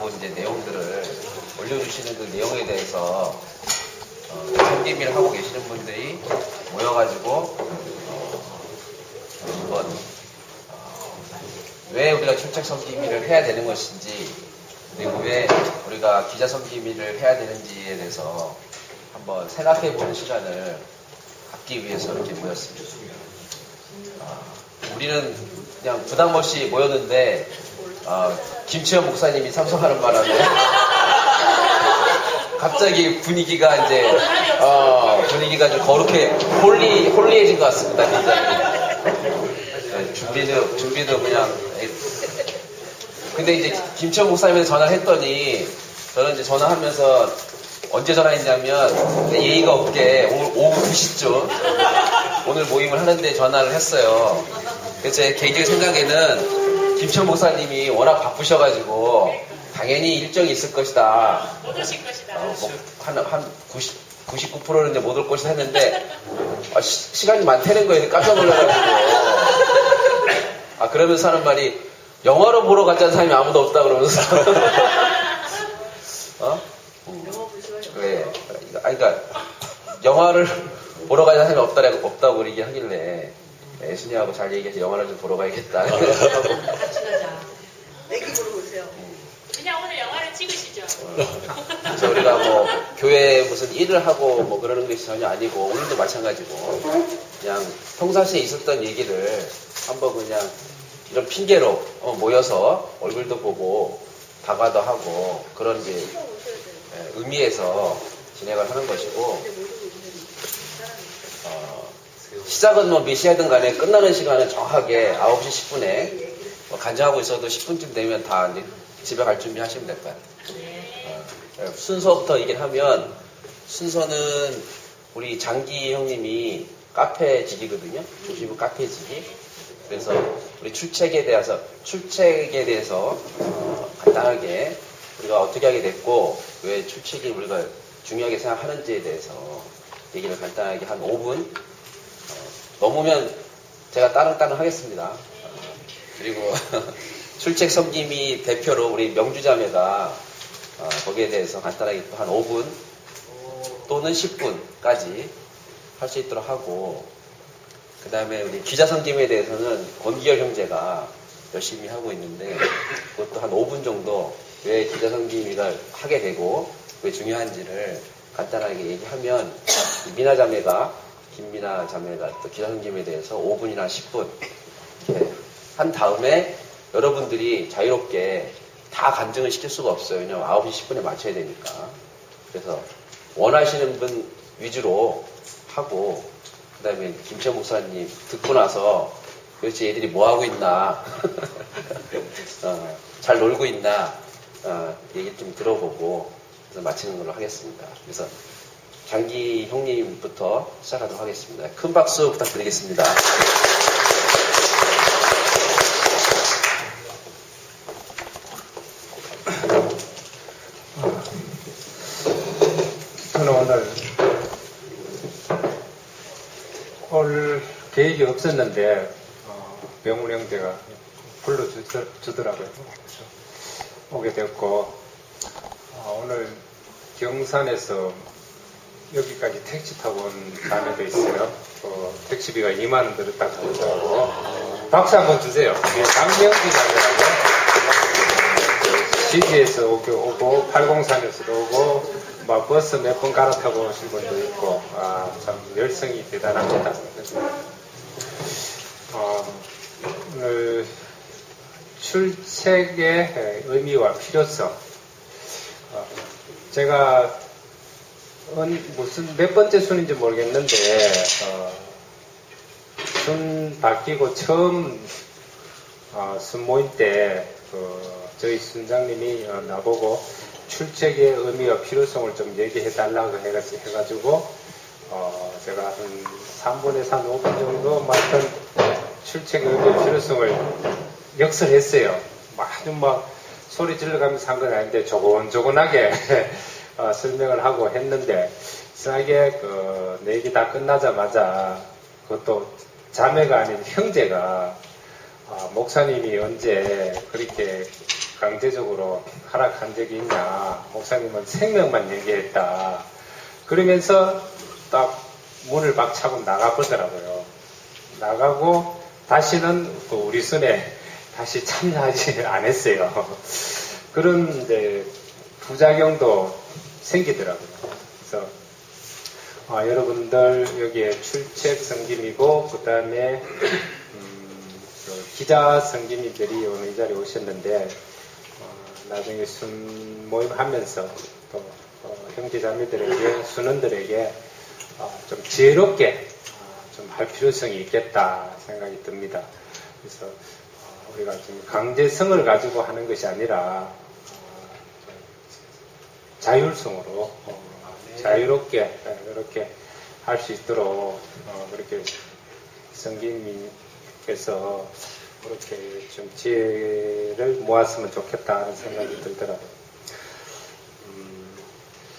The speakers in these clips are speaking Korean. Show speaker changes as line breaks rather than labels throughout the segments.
나온 이제 내용들을 올려주시는 그 내용에 대해서 성기미를 하고 계시는 분들이 모여가지고 한번 왜 우리가 출첵 성기미를 해야 되는 것인지, 그리고 왜 우리가 기자 성기미를 해야 되는지에 대해서 한번 생각해보는 시간을 갖기 위해서 이렇게 모였습니다. 우리는 그냥 부담 없이 모였는데 김치현 목사님이 참석하는 바람에 갑자기 분위기가 이제 분위기가 좀 거룩해 홀리해진 것 같습니다. 굉장히. 준비도 그냥. 근데 이제 김치현 목사님한테 전화를 했더니, 저는 이제 전화하면서 언제 전화했냐면 예의가 없게 오후 2시쯤 오늘 모임을 하는데 전화를 했어요. 그래서 제 개인적인 생각에는 김치현 목사님이 워낙 바쁘셔가지고 당연히 일정이 있을 것이다.
못 오실 것이다.
한 99%는 이제 못 올 것이다 했는데 시간이 많다는 거에 깜짝 놀라가지고 그러면서 하는 말이, 영화로 보러 갔다는 사람이 아무도 없다 그러면서 그래. 그러니까 영화를 보러 가자는 사람이 없다고 얘기하길래 애순이하고 잘 얘기해서 영화를 좀 보러 가야겠다.
같이 가자. 애기 보러 오세요.
그냥 오늘 영화를 찍으시죠.
그래서 우리가 뭐 교회에 무슨 일을 하고 뭐 그러는 것이 전혀 아니고, 오늘도 마찬가지고 그냥 평상시에 있었던 얘기를 한번 그냥 이런 핑계로 모여서 얼굴도 보고 다가도 하고 그런 이제 의미에서 진행을 하는 것이고, 시작은 뭐 몇 시하든 간에 끝나는 시간은 정확하게 9시 10분에 간증하고 있어도 10분쯤 되면 다 이제 집에 갈 준비 하시면 될 것 같아요. 순서부터 얘기를 하면, 순서는 우리 장기 형님이 카페직이거든요. 조심은 카페직이. 그래서 우리 출첵에 대해서 간단하게 우리가 어떻게 하게 됐고 왜 출첵이 우리가 중요하게 생각하는지에 대해서 얘기를 간단하게 한 5분, 넘으면 제가 따릉따릉 하겠습니다. 그리고 출첵 섬김이 대표로 우리 명주자매가 거기에 대해서 간단하게 또 한 5분 또는 10분까지 할 수 있도록 하고, 그 다음에 우리 기자 섬김에 대해서는 권기열 형제가 열심히 하고 있는데, 그것도 한 5분 정도 왜 기자 섬김이가 하게 되고 왜 중요한지를 간단하게 얘기하면, 김미나 자매가 또 기자 섬김에 대해서 5분이나 10분 이렇게 한 다음에, 여러분들이 자유롭게 다 간증을 시킬 수가 없어요. 왜냐면 9시 10분에 맞춰야 되니까. 그래서 원하시는 분 위주로 하고, 그 다음에 김치현 목사님 듣고 나서 도대체 얘들이 뭐 하고 있나, 잘 놀고 있나, 얘기 좀 들어보고, 그래서 마치는 걸로 하겠습니다. 그래서 장기 형님부터 시작하도록 하겠습니다. 큰 박수 부탁드리겠습니다.
저는 오늘 계획이 없었는데 병훈 형제가 불러주더라고요. 오게 됐고, 오늘 경산에서 여기까지 택시 타고 온 자매도 있어요. 택시비가 2만 원 들었다고 하더라고. 박수 한번 주세요. 강명기 자매라고. 지지에서 오고 803에서도 오고, 버스 몇 번 갈아타고 오신 분도 있고, 참 열성이 대단합니다. 오늘 출첵의 의미와 필요성, 제가 무슨 몇 번째 순인지 모르겠는데, 순 바뀌고 처음 순 모임 때 저희 순장님이 나보고 출첵의 의미와 필요성을 좀 얘기해 달라고 해가지고 제가 한 3분에서 한 5분 정도 맡은 출첵의 의미와 필요성을 역설했어요. 아주 막 소리 질러가면서 한 건 아닌데 조곤조곤하게 설명을 하고 했는데, 이상하게 내 얘기 다 끝나자마자 그것도 자매가 아닌 형제가 목사님이 언제 그렇게 강제적으로 허락한 적이 있냐. 목사님은 생명만 얘기했다. 그러면서 딱 문을 막 차고 나가보더라고요. 나가고 다시는 우리 손에 다시 참여하지 않았어요. 그런 이제 부작용도 생기더라고요. 그래서 여러분들 여기에 출첵 성김이고 그 다음에 기자 성김이들이 오늘 이 자리에 오셨는데 나중에 순 모임 하면서 또 형제 자매들에게 순원들에게 좀 지혜롭게 좀 할 필요성이 있겠다 생각이 듭니다. 그래서 우리가 좀 강제성을 가지고 하는 것이 아니라 자율성으로 자유롭게 이렇게 할 수 있도록 그렇게 성김님께서 그렇게 좀 지혜를 모았으면 좋겠다 하는 생각이 들더라고요.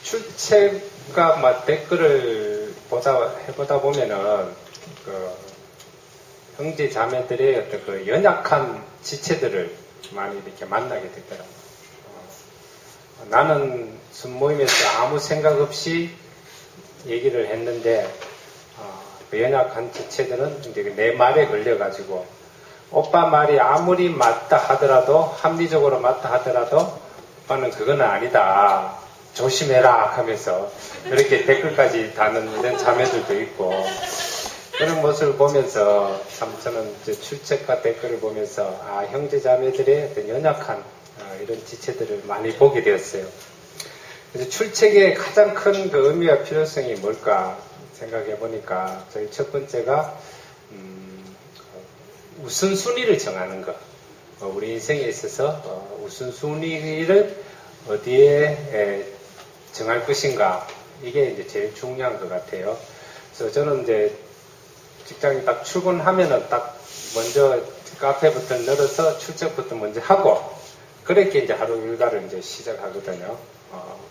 출첵과 막 댓글을 해보다 보면은 형제 자매들의 어떤 그 연약한 지체들을 많이 이렇게 만나게 되더라고요. 나는 순모임에서 아무 생각 없이 얘기를 했는데 그 연약한 지체들은 이제 내 말에 걸려가지고 오빠 말이 아무리 맞다 하더라도 합리적으로 맞다 하더라도 오빠는 그건 아니다. 조심해라 하면서 이렇게 댓글까지 다는 이런 자매들도 있고 그런 모습을 보면서 참 저는 이제 출첵과 댓글을 보면서 형제 자매들의 어떤 연약한 이런 지체들을 많이 보게 되었어요. 그래서 출첵의 가장 큰 그 의미와 필요성이 뭘까 생각해 보니까 저희 첫 번째가 우선순위를 정하는 것. 우리 인생에 있어서 우선순위를 어디에 정할 것인가 이게 이제 제일 중요한 것 같아요. 그래서 저는 이제 직장에 딱 출근하면은 딱 먼저 카페부터 늘어서 출첵부터 먼저 하고 그렇게 이제 하루 일과를 이제 시작하거든요.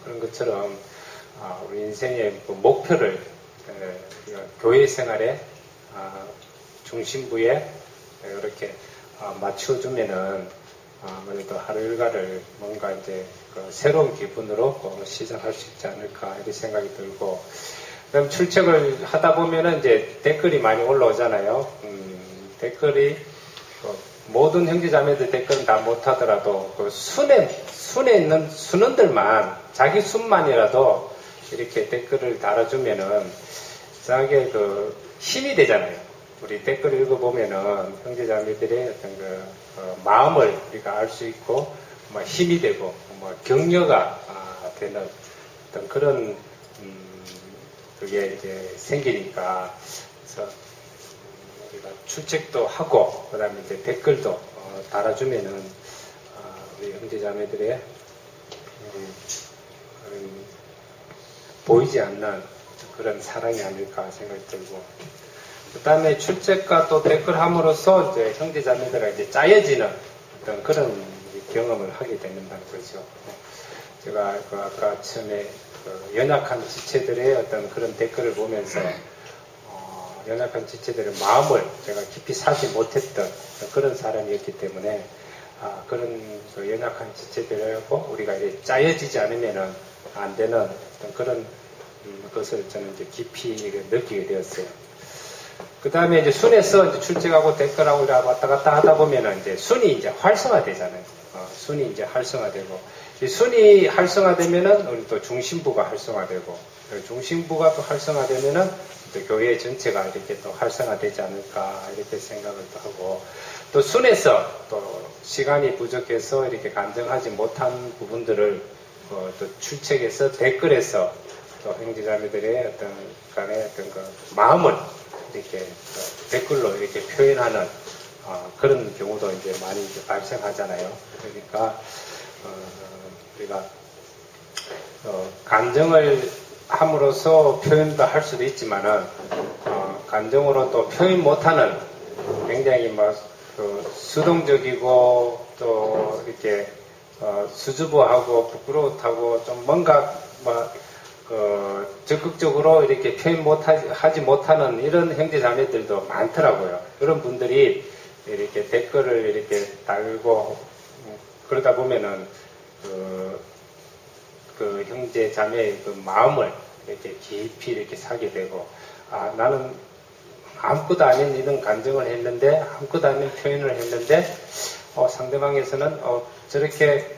그런 것처럼 우리 인생의 그 목표를 교회 생활의 중심부에 이렇게 맞춰주면은 아무래도 하루 일과를 뭔가 이제 새로운 기분으로 시작할 수 있지 않을까 이런 생각이 들고 그럼 출첵을 하다 보면은 이제 댓글이 많이 올라오잖아요. 댓글이 모든 형제자매들 댓글은 다 못하더라도 그 순에 있는 순원들만 자기 순만이라도 이렇게 댓글을 달아주면은 이상하게 그 힘이 되잖아요. 우리 댓글 읽어보면은 형제자매들의 어떤 그 마음을 우리가 알 수 있고 힘이 되고 격려가 되는 어떤 그런 그게 이제 생기니까 그래서 우리가 출첵도 하고 그다음에 이제 댓글도 달아주면은 우리 형제자매들의 보이지 않는 그런 사랑이 아닐까 생각이 들고 그 다음에 출첵과 또 댓글 함으로써 이제 형제자매들과 이제 짜여지는 어떤 그런 경험을 하게 된다는 거죠. 제가 아까 처음에 연약한 지체들의 어떤 그런 댓글을 보면서 연약한 지체들의 마음을 제가 깊이 사지 못했던 그런 사람이었기 때문에 그런 연약한 지체들하고 우리가 이제 짜여지지 않으면은 안 되는 어떤 그런 것을 저는 이제 깊이 느끼게 되었어요. 그 다음에 이제 순에서 이제 출첵하고 댓글하고 왔다 갔다 하다 보면은 이제 순이 이제 활성화되잖아요. 순이 이제 활성화되고, 이 순이 활성화되면은 우리 또 중심부가 활성화되고, 중심부가 또 활성화되면은 또 교회 전체가 이렇게 또 활성화되지 않을까 이렇게 생각을 또 하고, 또 순에서 또 시간이 부족해서 이렇게 간증하지 못한 부분들을 또 출첵에서 댓글에서 또 형제자매들의 어떤 간의 어떤 그 마음을 이렇게 댓글로 이렇게 표현하는 그런 경우도 이제 많이 이제 발생하잖아요. 그러니까 우리가 간증을 함으로써 표현도 할 수도 있지만은 간증으로 또 표현 못하는 굉장히 수동적이고 또 이렇게 수줍어하고 부끄러워하고 좀 뭔가 적극적으로 이렇게 표현 하지 못하는 이런 형제 자매들도 많더라고요. 그런 분들이 이렇게 댓글을 이렇게 달고 그러다 보면은 그 형제 자매의 그 마음을 이렇게 깊이 이렇게 사게 되고, 아, 나는 아무것도 아닌 이런 간증을 했는데, 아무것도 아닌 표현을 했는데, 상대방에서는 저렇게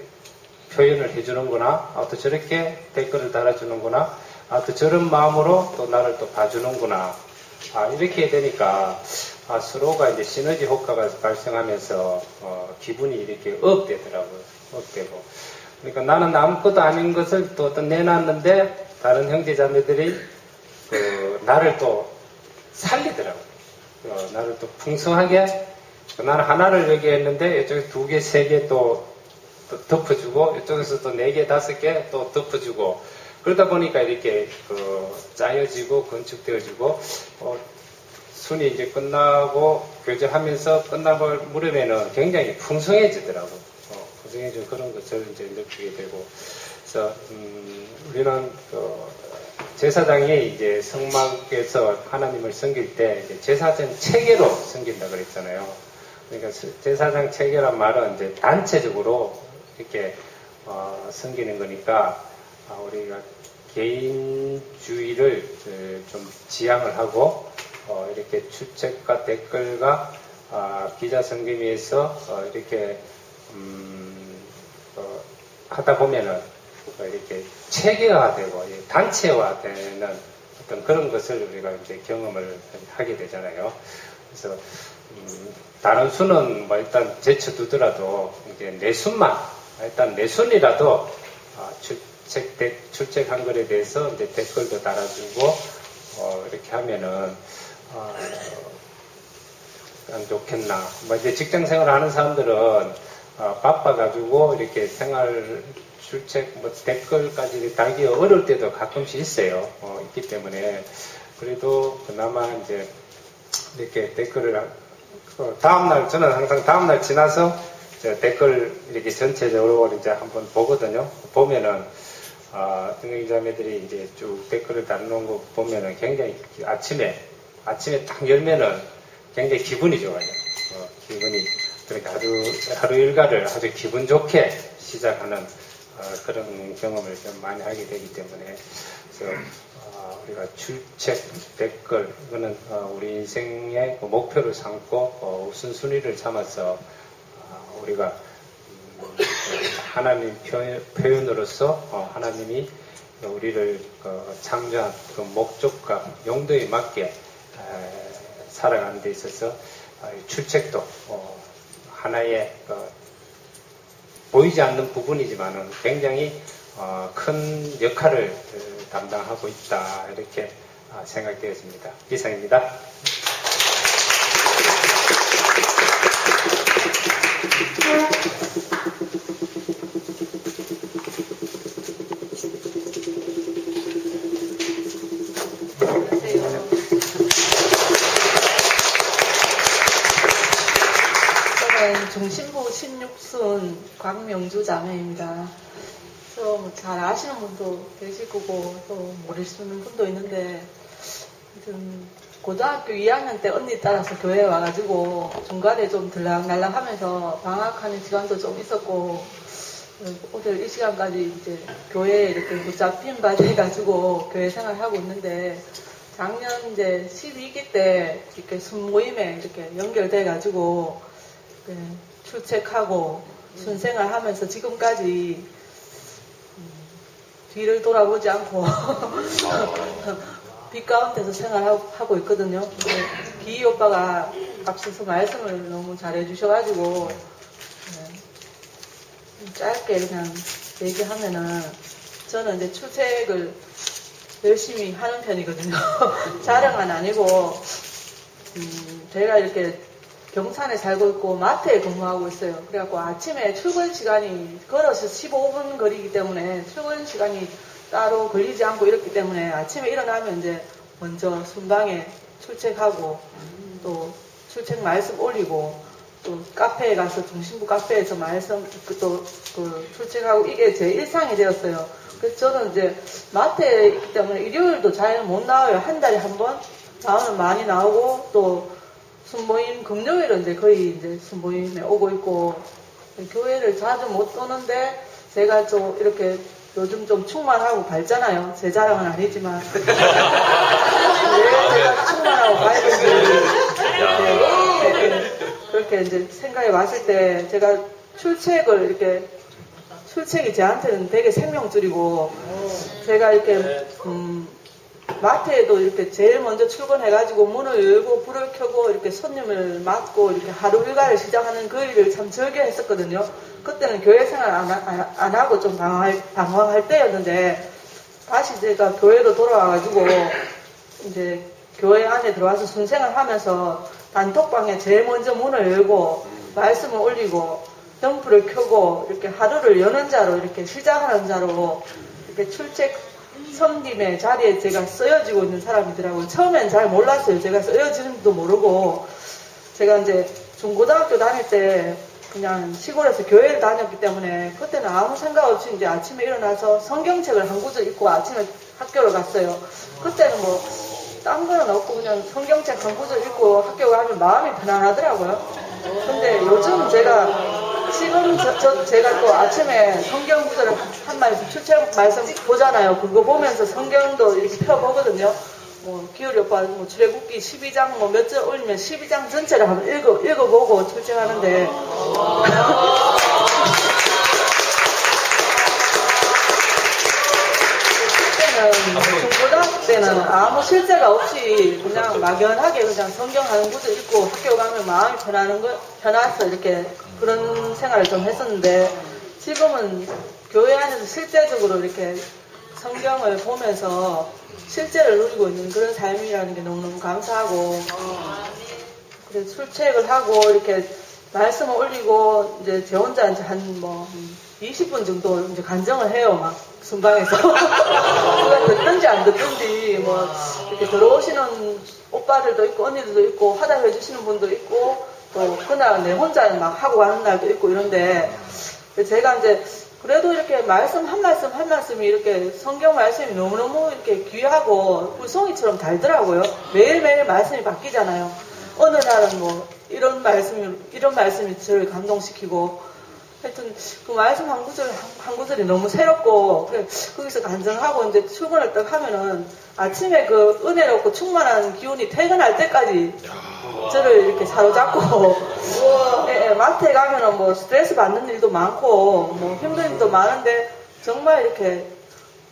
표현을 해주는구나, 또 저렇게 댓글을 달아주는구나, 또 저런 마음으로 또 나를 또 봐주는구나. 이렇게 되니까 서로가 이제 시너지 효과가 발생하면서 기분이 이렇게 업되더라고요. 업되고. 그러니까 나는 아무것도 아닌 것을 또 내놨는데 다른 형제자매들이 나를 또 살리더라고요. 나를 또 풍성하게, 나는 하나를 얘기했는데 이쪽에서 2개, 3개 또 덮어주고, 이쪽에서 또 4개, 5개 또 덮어주고, 그러다 보니까 이렇게 짜여지고 건축되어지고, 순이 이제 끝나고 교제하면서 끝나고 무렵에는 굉장히 풍성해지더라고요. 풍성해지는 그런 것을 이제 느끼게 되고, 그래서 우리는 제사장이 이제 성막에서 하나님을 섬길 때 이제 제사장 체계로 섬긴다 그랬잖아요. 그러니까 제사장 체계란 말은 이제 단체적으로 이렇게 섬기는 거니까, 우리가 개인주의를 좀 지향을 하고, 이렇게 출첵과 댓글과 기자 섬김위에서 이렇게 하다 보면은 이렇게 체계화되고 단체화되는 어떤 그런 것을 우리가 이제 경험을 하게 되잖아요. 그래서 다른 수는 뭐 일단 제쳐두더라도 이제 내 순만 일단 내 순이라도 출첵한 것에 대해서 이제 댓글도 달아주고 이렇게 하면은 안 좋겠나. 뭐 이제 직장 생활을 하는 사람들은 바빠가지고 이렇게 생활 출첵 뭐 댓글까지 달기 어려울 때도 가끔씩 있어요. 있기 때문에 그래도 그나마 이제 이렇게 댓글을 다음날 저는 항상 다음날 지나서 댓글 이렇게 전체적으로 이제 한번 보거든요. 보면은 등록자매들이 이제 쭉 댓글을 달아놓은 거 보면은 굉장히 아침에 딱 열면은 굉장히 기분이 좋아요. 기분이 그렇게 하루 일과를 아주 기분 좋게 시작하는 그런 경험을 좀 많이 하게 되기 때문에 그래서 우리가 출첵 댓글 이거는 우리 인생의 목표를 삼고 우선순위를 삼아서 우리가 하나님 표현으로서 하나님이 우리를 창조한 그 목적과 용도에 맞게 살아가는 데 있어서 출첵도 하나의 보이지 않는 부분이지만은 굉장히 큰 역할을 담당하고 있다 이렇게 생각되었습니다. 이상입니다.
중심부 16순 광명주 자매입니다. 좀 잘 아시는 분도 계실 거고 또 모르시는 분도 있는데 고등학교 2학년 때 언니 따라서 교회에 와가지고 중간에 좀 들락날락 하면서 방학하는 시간도 좀 있었고 오늘 이 시간까지 이제 교회에 이렇게 붙잡힘 받아가지고 교회 생활하고 있는데 작년 이제 12기 때 이렇게 순모임에 이렇게 연결돼가지고 출첵하고 순생활 하면서 지금까지 뒤를 돌아보지 않고 빛 가운데서 생활하고 있거든요. 기희 오빠가 앞서서 말씀을 너무 잘해주셔가지고 짧게 그냥 얘기하면은 저는 이제 출첵을 열심히 하는 편이거든요. 자랑은 아니고 제가 이렇게 경산에 살고 있고 마트에 근무하고 있어요. 그래갖고 아침에 출근 시간이 걸어서 15분 거리이기 때문에 출근 시간이 따로 걸리지 않고 이렇기 때문에 아침에 일어나면 이제 먼저 순방에 출첵하고 또 출첵 말씀 올리고 또 카페에 가서 중심부 카페에서 말씀 또 출첵하고 이게 제 일상이 되었어요. 그래서 저는 이제 마트에 있기 때문에 일요일도 잘 못 나와요. 한 달에 한 번 나오면 많이 나오고 또 순모임 금요일은 이제 거의 이제 순모임에 오고 있고 교회를 자주 못 오는데 제가 좀 이렇게 요즘 좀 충만하고 밝잖아요. 제 자랑은 아니지만 왜 제가 충만하고 밝은지 그렇게 이제 생각이 왔을 때 제가 출첵이 저한테는 되게 생명줄이고 제가 이렇게 마트에도 이렇게 제일 먼저 출근해가지고 문을 열고 불을 켜고 이렇게 손님을 맞고 이렇게 하루 일과를 시작하는 그 일을 참 즐겨했었거든요. 그때는 교회 생활 안 하고 좀 방황할 때였는데 다시 제가 교회로 돌아와가지고 이제 교회 안에 들어와서 순생을 하면서 단톡방에 제일 먼저 문을 열고 말씀을 올리고 덤프를 켜고 이렇게 하루를 여는 자로 이렇게 시작하는 자로 이렇게 출첵 섬김의 자리에 제가 쓰여지고 있는 사람이더라고요. 처음엔 잘 몰랐어요. 제가 쓰여지는지도 모르고 제가 이제 중고등학교 다닐 때 그냥 시골에서 교회를 다녔기 때문에 그때는 아무 생각 없이 이제 아침에 일어나서 성경책을 한 구절 읽고 아침에 학교를 갔어요. 그때는 뭐 딴 거는 없고 그냥 성경책 한 구절 읽고 학교 가면 마음이 편안하더라고요. 근데 요즘 지금 제가 또 아침에 성경 구절을 한 말씀, 출첵 말씀 보잖아요. 그거 보면서 성경도 이렇게 펴보거든요. 뭐, 기울이 오빠, 뭐, 출애굽기 12장, 뭐, 몇 절 올리면 12장 전체를 한번 읽어보고 출첵하는데. 중고등학교 때는 아무 실제가 없이 그냥 막연하게 그냥 성경 한 구절 읽고 학교 가면 마음이 편해서 이렇게 그런 생활을 좀 했었는데 지금은 교회 안에서 실제적으로 이렇게 성경을 보면서 실제를 누리고 있는 그런 삶이라는 게 너무너무 감사하고 그래서 출첵을 하고 이렇게 말씀을 올리고 이제 제 혼자 이제 한 20분 정도 이제 간증을 해요. 막 순방에서 누가 듣든지 안 듣든지 뭐 이렇게 들어오시는 오빠들도 있고 언니들도 있고 화답해 주시는 분도 있고 또 그날 내 혼자 막 하고 가는 날도 있고 이런데 제가 이제 그래도 이렇게 말씀 한 말씀이 이렇게 성경 말씀이 너무너무 이렇게 귀하고 불송이처럼 달더라고요. 매일매일 말씀이 바뀌잖아요. 어느 날은 뭐 이런 말씀이 저를 감동시키고 하여튼 그 말씀 한 구절이 너무 새롭고 그래 거기서 간증하고 이제 출근을 딱 하면은 아침에 그 은혜롭고 충만한 기운이 퇴근할 때까지 저를 이렇게 사로잡고 마트에 가면은 뭐 스트레스 받는 일도 많고 뭐 힘든 일도 많은데 정말 이렇게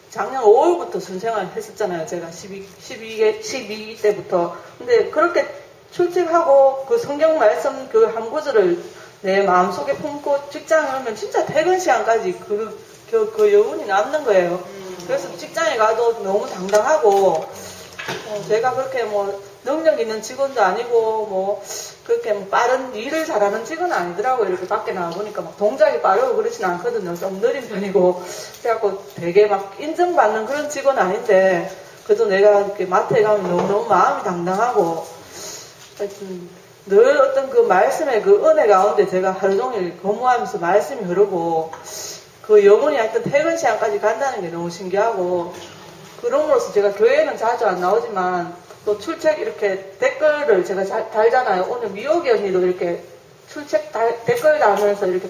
작년 5월부터 순생활 했었잖아요. 제가 12기 때부터. 근데 그렇게 출첵하고 그 성경 말씀 그 한 구절을 내 마음속에 품고 직장에 오면 진짜 퇴근 시간까지 그 여운이 남는 거예요. 그래서 직장에 가도 너무 당당하고, 제가 그렇게 뭐 능력 있는 직원도 아니고, 뭐 그렇게 뭐 빠른 일을 잘하는 직원은 아니더라고요. 이렇게 밖에 나와보니까 막 동작이 빠르고 그러진 않거든요. 좀 느린 편이고. 그래갖고 되게 막 인정받는 그런 직원은 아닌데, 그래도 내가 이렇게 마트에 가면 너무너무 마음이 당당하고, 하여튼, 늘 어떤 그 말씀의 그 은혜 가운데 제가 하루 종일 근무하면서 말씀이 흐르고 그 영혼이 하여튼 퇴근 시간까지 간다는 게 너무 신기하고 그럼으로써 제가 교회에는 자주 안 나오지만 또 출첵 이렇게 댓글을 제가 달잖아요. 오늘 미호기 언니도 이렇게 출첵 댓글 달면서 이렇게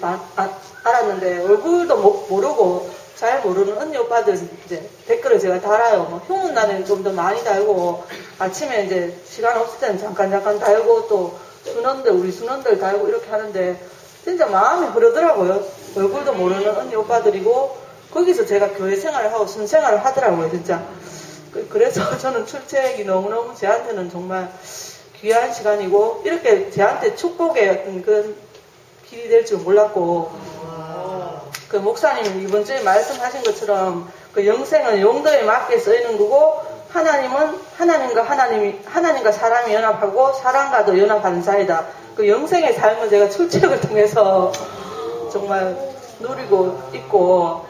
알았는데 얼굴도 모르고 잘 모르는 언니 오빠들 이제 댓글을 제가 달아요. 뭐 흉은 나는 좀 더 많이 달고 아침에 이제 시간 없을 때는 잠깐 달고 또 우리 순원들 달고 이렇게 하는데 진짜 마음이 흐르더라고요. 얼굴도 모르는 언니 오빠들이고 거기서 제가 교회 생활을 하고 순생활을 하더라고요. 진짜. 그래서 저는 출첵이 너무너무 제한테는 정말 귀한 시간이고 이렇게 제한테 축복의 어떤 그런 길이 될 줄 몰랐고 그 목사님 이번 주에 말씀하신 것처럼 그 영생은 용도에 맞게 쓰이는 거고 하나님과 사람이 연합하고 사람과도 연합하는 사이다. 그 영생의 삶을 제가 출첵을 통해서 정말 누리고 있고,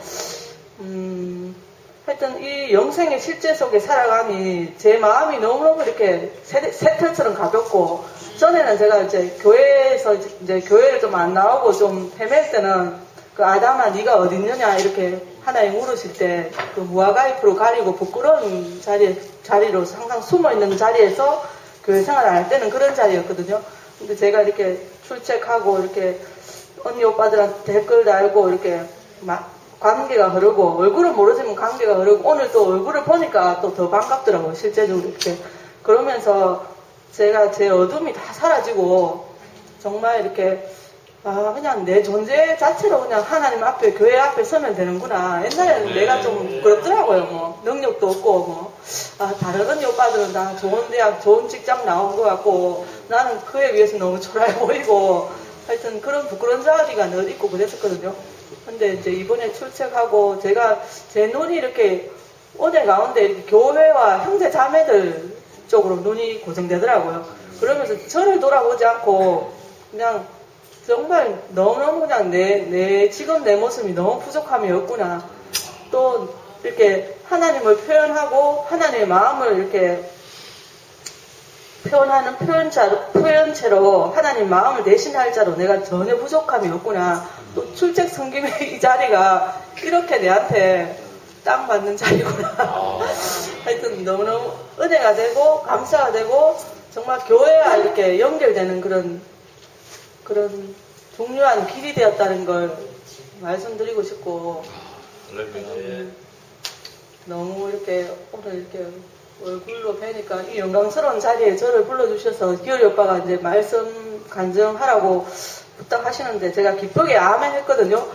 하여튼 이 영생의 실제 속에 살아감이 제 마음이 너무너무 이렇게 새털처럼 가볍고, 전에는 제가 이제 교회에서 이제 교회를 좀 안 나오고 좀 헤맬 때는 그 아담아 네가 어디 있느냐 이렇게 하나님 물으실 때 그 무화과잎으로 가리고 부끄러운 자리로 항상 숨어있는 자리에서 교회 생활을 할 때는 그런 자리였거든요. 근데 제가 이렇게 출첵하고 이렇게 언니 오빠들한테 댓글 달고 이렇게 관계가 흐르고 얼굴은 모르지만 관계가 흐르고 오늘 또 얼굴을 보니까 또 더 반갑더라고요. 실제적으로 이렇게 그러면서 제가 제 어둠이 다 사라지고 정말 이렇게 그냥 내 존재 자체로 그냥 하나님 앞에 교회 앞에 서면 되는구나. 옛날에는 내가 좀 그렇더라고요. 뭐 능력도 없고 뭐 다른 언니 오빠들은 다 좋은 대학 좋은 직장 나온 것 같고 나는 그에 비해서 너무 초라해 보이고 하여튼 그런 부끄러운 자리가 늘 있고 그랬었거든요. 근데 이제 이번에 출첵하고 제가 제 눈이 이렇게 은혜 가운데 이렇게 교회와 형제 자매들 쪽으로 눈이 고정되더라고요. 그러면서 저를 돌아보지 않고 그냥 정말 너무너무 그냥 지금 내 모습이 너무 부족함이 없구나. 또 이렇게 하나님을 표현하고 하나님의 마음을 이렇게 표현하는 표현체로 하나님 마음을 대신할 자로 내가 전혀 부족함이 없구나. 또 출첵 섬김의 이 자리가 이렇게 내한테 땅 받는 자리구나. 하여튼 너무너무 은혜가 되고 감사가 되고 정말 교회와 이렇게 연결되는 그런 중요한 길이 되었다는 걸 말씀드리고 싶고 너무 이렇게 오늘 이렇게 얼굴로 뵈니까 이 영광스러운 자리에 저를 불러주셔서 기열이 오빠가 이제 말씀 간증하라고 부탁하시는데 제가 기쁘게 아멘 했거든요.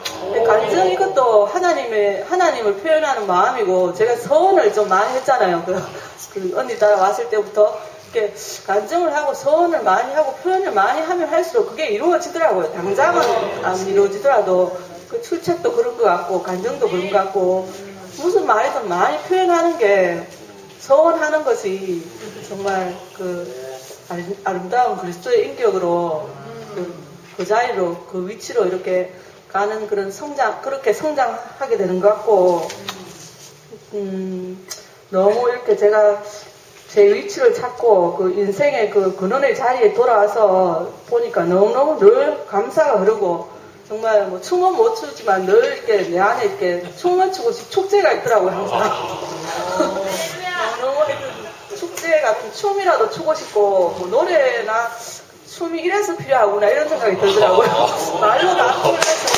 간증 이것도 하나님을 표현하는 마음이고 제가 서원을 좀 많이 했잖아요. 그 언니 따라왔을 때부터 이렇게 간증을 하고 서원을 많이 하고 표현을 많이 하면 할수록 그게 이루어지더라고요. 당장은 안 이루어지더라도 그 출첵도 그런 것 같고 간증도 그런 것 같고 무슨 말이든 많이 표현하는 게 서원하는 것이 정말 그 아름다운 그리스도의 인격으로 그 자리로 그 위치로 이렇게 가는 그런 그렇게 성장하게 되는 것 같고 너무 이렇게 제가 제 위치를 찾고 그 인생의 그 근원의 자리에 돌아와서 보니까 너무너무 늘 감사가 흐르고 정말 뭐 춤은 못 추지만 늘 이렇게 내 안에 이렇게 춤을 추고 축제가 있더라고요 항상. 너무 축제 같은 춤이라도 추고 싶고 뭐 노래나 춤이 이래서 필요하구나 이런 생각이 들더라고요. 말로 다 표현해서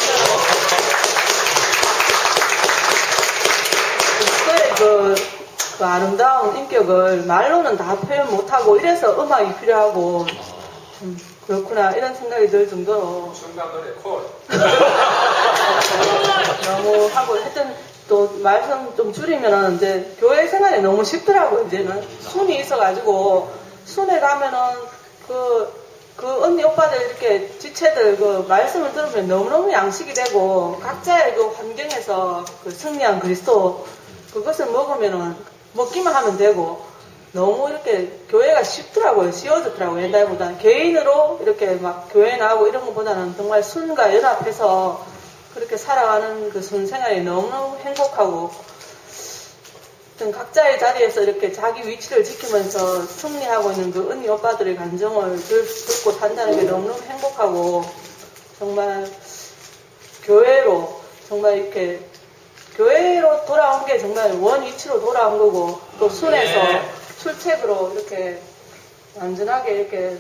그 아름다운 인격을 말로는 다 표현 못하고 이래서 음악이 필요하고 그렇구나 이런 생각이 들 정도로 너무 하고 하여튼 또 말씀 좀 줄이면은 이제 교회 생활이 너무 쉽더라고요. 이제는 순이 있어가지고 순에 가면은 그 언니 오빠들 이렇게 지체들 그 말씀을 들으면 너무너무 양식이 되고 각자의 그 환경에서 그 승리한 그리스도 그것을 먹기만 하면 되고 너무 이렇게 교회가 쉽더라고요. 쉬워졌더라고요. 옛날보다는 개인으로 이렇게 막 교회 나가고 이런 것보다는 정말 순과 연합해서 그렇게 살아가는 그 순생활이 너무너무 행복하고 각자의 자리에서 이렇게 자기 위치를 지키면서 승리하고 있는 그 언니 오빠들의 감정을 듣고 산다는 게 너무너무 행복하고 정말 교회로 정말 이렇게 교회로 돌아온 게 정말 원 위치로 돌아온 거고 또 순에서 출첵으로 이렇게 완전하게 이렇게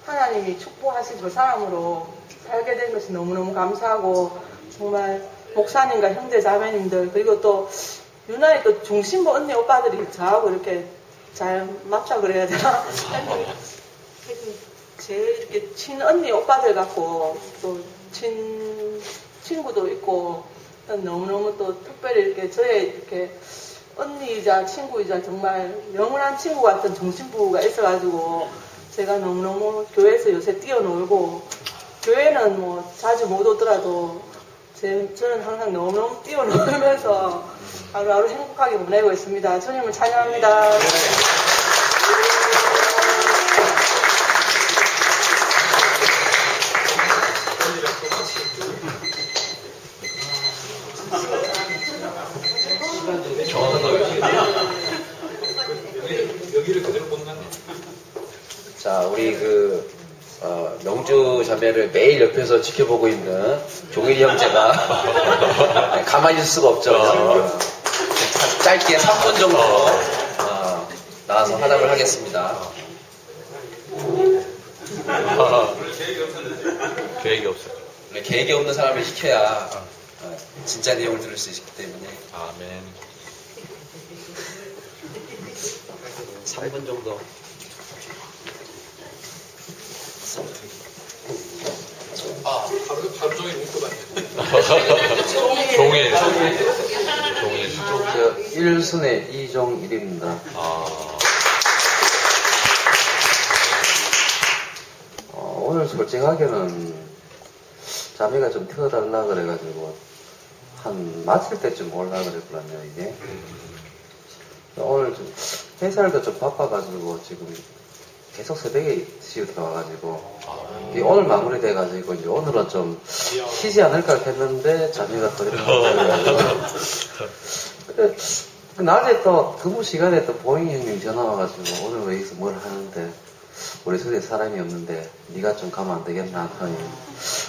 하나님이 축복하신 그 사람으로 살게 된 것이 너무너무 감사하고 정말 목사님과 형제 자매님들 그리고 또 유난히 또 중심부 언니 오빠들이 저하고 이렇게 잘 맞다 그래야 되나? 제일 이렇게 친언니 오빠들 같고 또 친구도 있고 너무너무 또 특별히 이렇게 저의 이렇게 언니이자 친구이자 정말 영원한 친구 같은 중심부가 있어가지고 제가 너무너무 교회에서 요새 뛰어놀고 교회는 뭐 자주 못 오더라도 저는 항상 너무너무 뛰어놀면서 하루하루 행복하게 보내고 있습니다. 주님을 찬양합니다.
자, 우리 명주 자매를 매일 옆에서 지켜보고 있는 종일이 형제가 가만히 있을 수가 없죠. 짧게 3분 정도 나와서 하담을 하겠습니다.
계획이 없어요.
원래 계획이 없는 사람을 시켜야 진짜 내용을 들을 수 있기 때문에.
아멘.
3분 정도.
하루 종일 웃고 다녀. 종일.
저 1순회 이종일입니다. 오늘 솔직하게는 자매가 좀 태워달라 그래가지고 한 마칠 때쯤 올라 그랬거든요, 이게. 오늘 좀 회사도 좀 바빠가지고 지금 계속 새벽에 집에 들어와가지고 오늘 마무리돼가지고 이제 오늘은 좀 쉬지 않을까 했는데 자매가 또 이렇게 그래, 낮에 또 근무 시간에 또 보잉 형님 전화 와가지고 오늘 왜 여기서 뭘 하는데 우리 소리에 사람이 없는데 네가 좀 가면 안 되겠나 하니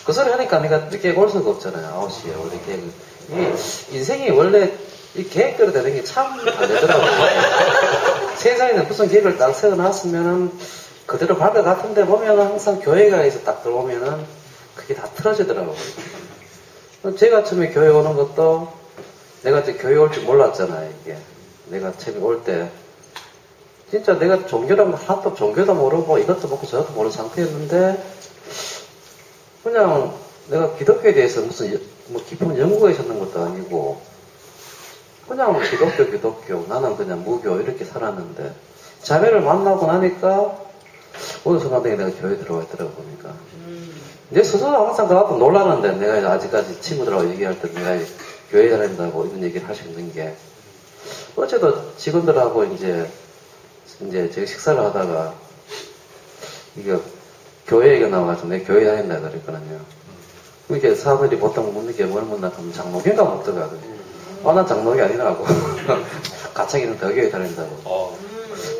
그 소리 하니까 내가 늦게 올 수가 없잖아요. 9시에 우리 계획 이게 인생이 원래 이 계획대로 되는 게 참 안 되더라고요. 세상에는 무슨 계획을 딱 세워놨으면은 그대로 갈 것 같은데 보면은 항상 교회가에서 딱 들어오면은 그게 다 틀어지더라고요. 제가 처음에 교회 오는 것도 내가 이제 교회 올 줄 몰랐잖아요, 이게. 내가 처음에 올 때. 진짜 내가 종교라는 거 하나도 종교도 모르고 이것도 모르고 저것도 모르는 상태였는데 그냥 내가 기독교에 대해서 무슨 뭐 깊은 연구하셨는 것도 아니고 그냥 기독교 나는 그냥 무교 이렇게 살았는데 자매를 만나고 나니까 어느 순간에 내가 교회 들어와 있더라고 보니까 내 스스로 항상 그래갖고 놀라는데 내가 아직까지 친구들하고 얘기할 때 내가 교회 다닌다고 이런 얘기를 할 수 있는 게 어제도 직원들하고 이제 제가 식사를 하다가 이게 교회 얘기가 나와가지고 내가 교회 다닌다 그랬거든요. 이렇게 사람들이 보통 묻는 게 뭘 묻나 하면 장로교인가 묻더라고요. 난 장로교 아니라고. 가창이는 더 교회 다닌다고.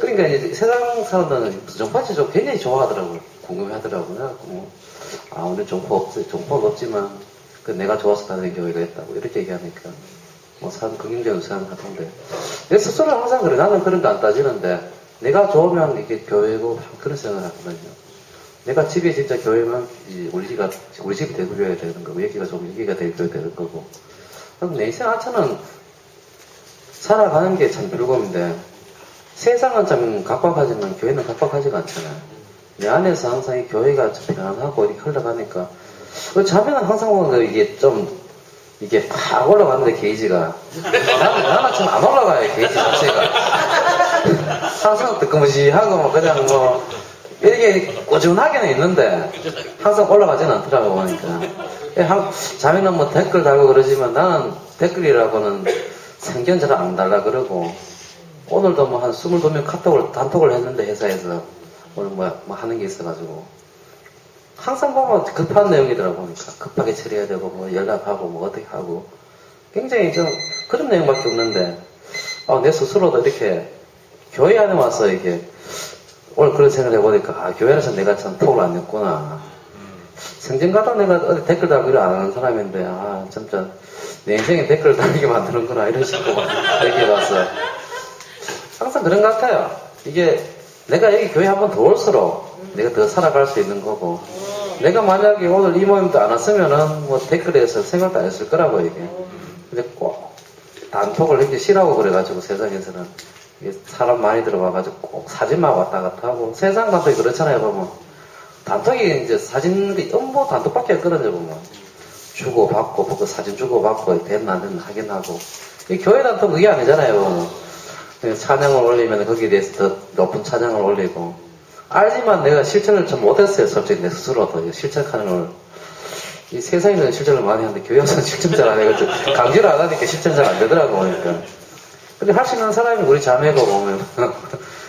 그러니까 이제 세상 사람들은 종파치 좀 굉장히 좋아하더라고요. 궁금해 하더라고요. 오늘 종파가 없지만, 내가 좋아서 다니는 교회가 있다고. 이렇게 얘기하니까. 사람, 긍정적인 사람 하던데. 내 스스로 항상 그래. 나는 그런 거 안 따지는데, 내가 좋으면 이게 교회고, 그런 생각을 하거든요. 내가 집에 진짜 교회면, 우리 집이 대구교회가 되는 거고, 여기가 좀 여기가 대구교회가 되는 거고. 그럼 내 인생 하차는 살아가는 게 참 즐거움인데, 세상은 참 각박하지만 교회는 각박하지가 않잖아요. 내 안에서 항상 이 교회가 좀 편안하고 이렇게 흘러가니까 자매는 항상 보면 이게 팍 올라가는데 게이지가 나는 좀 안 올라가요. 게이지 자체가 항상 뜨끔무시하고 그냥 이렇게 꾸준하게는 있는데 항상 올라가지는 않더라고 보니까 자매는 댓글 달고 그러지만 나는 댓글이라고는 생전 잘 안 달라 그러고 오늘도 한 22명 단톡을 했는데 회사에서 오늘 뭐 하는 게 있어가지고 항상 보면 급한 내용이더라고 보니까 급하게 처리해야 되고 연락하고 어떻게 하고 굉장히 좀 그런 내용밖에 없는데 내 스스로도 이렇게 교회 안에 와서 이게 오늘 그런 생각을 해보니까 교회 안에서 내가 참 톡을 안 냈구나. 생전가도 내가 어디 댓글 달고 이런 안 하는 사람인데 진짜 내 인생에 댓글 달리게 만드는구나 이런 식으로 얘기해봤어. 항상 그런 것 같아요. 이게 내가 여기 교회 한 번 더 올수록 내가 더 살아갈 수 있는 거고 내가 만약에 오늘 이 모임도 안 왔으면은 댓글에서 생각도 안 했을 거라고 이게. 근데 꼭 단톡을 이렇게 싫어하고 그래가지고 세상에서는 사람 많이 들어와가지고 꼭 사진만 왔다 갔다 하고 세상 단톡이 그렇잖아요 보면 단톡이 이제 사진이 음보 단톡밖에 없거든요 보면 주고받고 사진 주고받고 됐나 안 됐나 하긴 하고 이 교회 단톡 그게 아니잖아요 보면. 찬양을 올리면 거기에 대해서 더 높은 찬양을 올리고 알지만 내가 실천을 좀 못했어요. 솔직히 내 스스로도 실천하는 걸 이 세상에는 실천을 많이 하는데 교회 와서는 실천 잘 안 해가지고 강제를 안 하니까 실천 잘 안 되더라고 그러니까 근데 할 수 있는 사람이 우리 자매고 보면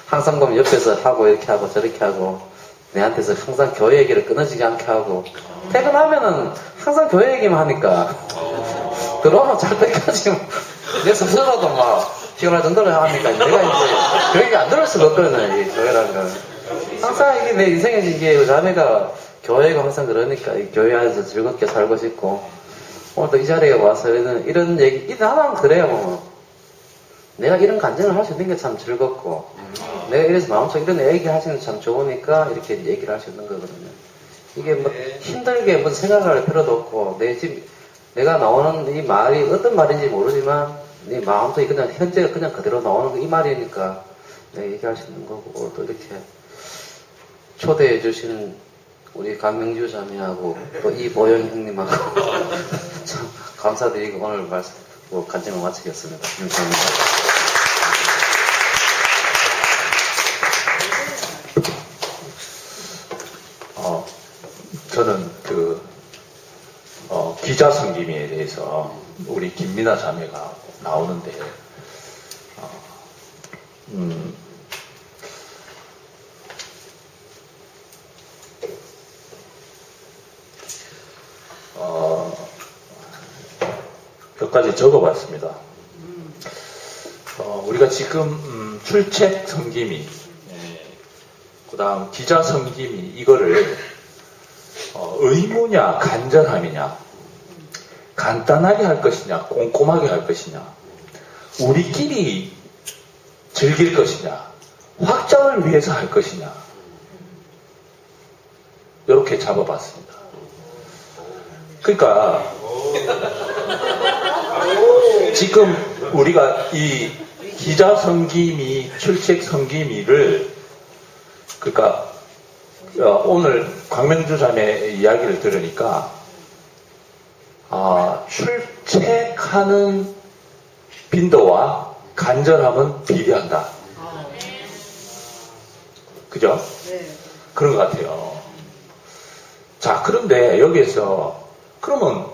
항상 보면 옆에서 하고 이렇게 하고 저렇게 하고 내한테서 항상 교회 얘기를 끊어지지 않게 하고 퇴근하면은 항상 교회 얘기만 하니까 들어오면 잘 때까지 내 스스로도 피곤할 정도로 하니까 내가 이제 그 얘기 안 들을 수가 없거든요. 이 교회라는 건 항상 이게 내 인생에 이게 자매가 교회가 항상 그러니까 이 교회 안에서 즐겁게 살고 싶고 오늘도 이 자리에 와서 이런 얘기 하나는 그래요. 내가 이런 간증을 할 수 있는 게 참 즐겁고 내가 이래서 마음속에 이런 얘기 하시는 게 참 좋으니까 이렇게 얘기를 할 수 있는 거거든요. 이게 뭐 힘들게 뭐 생각할 필요도 없고 내가 나오는 이 말이 어떤 말인지 모르지만 네 마음속에 그냥 현재 그냥 그대로 나오는 이 말이니까 얘기할 수 있는 거고 또 이렇게 초대해 주시는 우리 강명주 자매하고 또 이보영 형님하고 참 감사드리고 오늘 말씀 간증을 마치겠습니다. 감사합니다.
저는 기자 섬김에 대해서 우리 김민아 자매가 나오는데, 몇 가지 적어봤습니다. 우리가 지금 출첵 섬김이, 그 다음 기자 섬김이 이거를 의무냐 간절함이냐, 간단하게 할 것이냐 꼼꼼하게 할 것이냐, 우리끼리 즐길 것이냐 확장을 위해서 할 것이냐, 이렇게 잡아봤습니다. 그러니까 지금 우리가 이 기자 섬김이 출첵 섬김이를, 그러니까 오늘 광명주 자매 이야기를 들으니까 출첵하는 빈도와 간절함은 비례한다. 그죠?
네.
그런 것 같아요. 자, 그런데 여기에서 그러면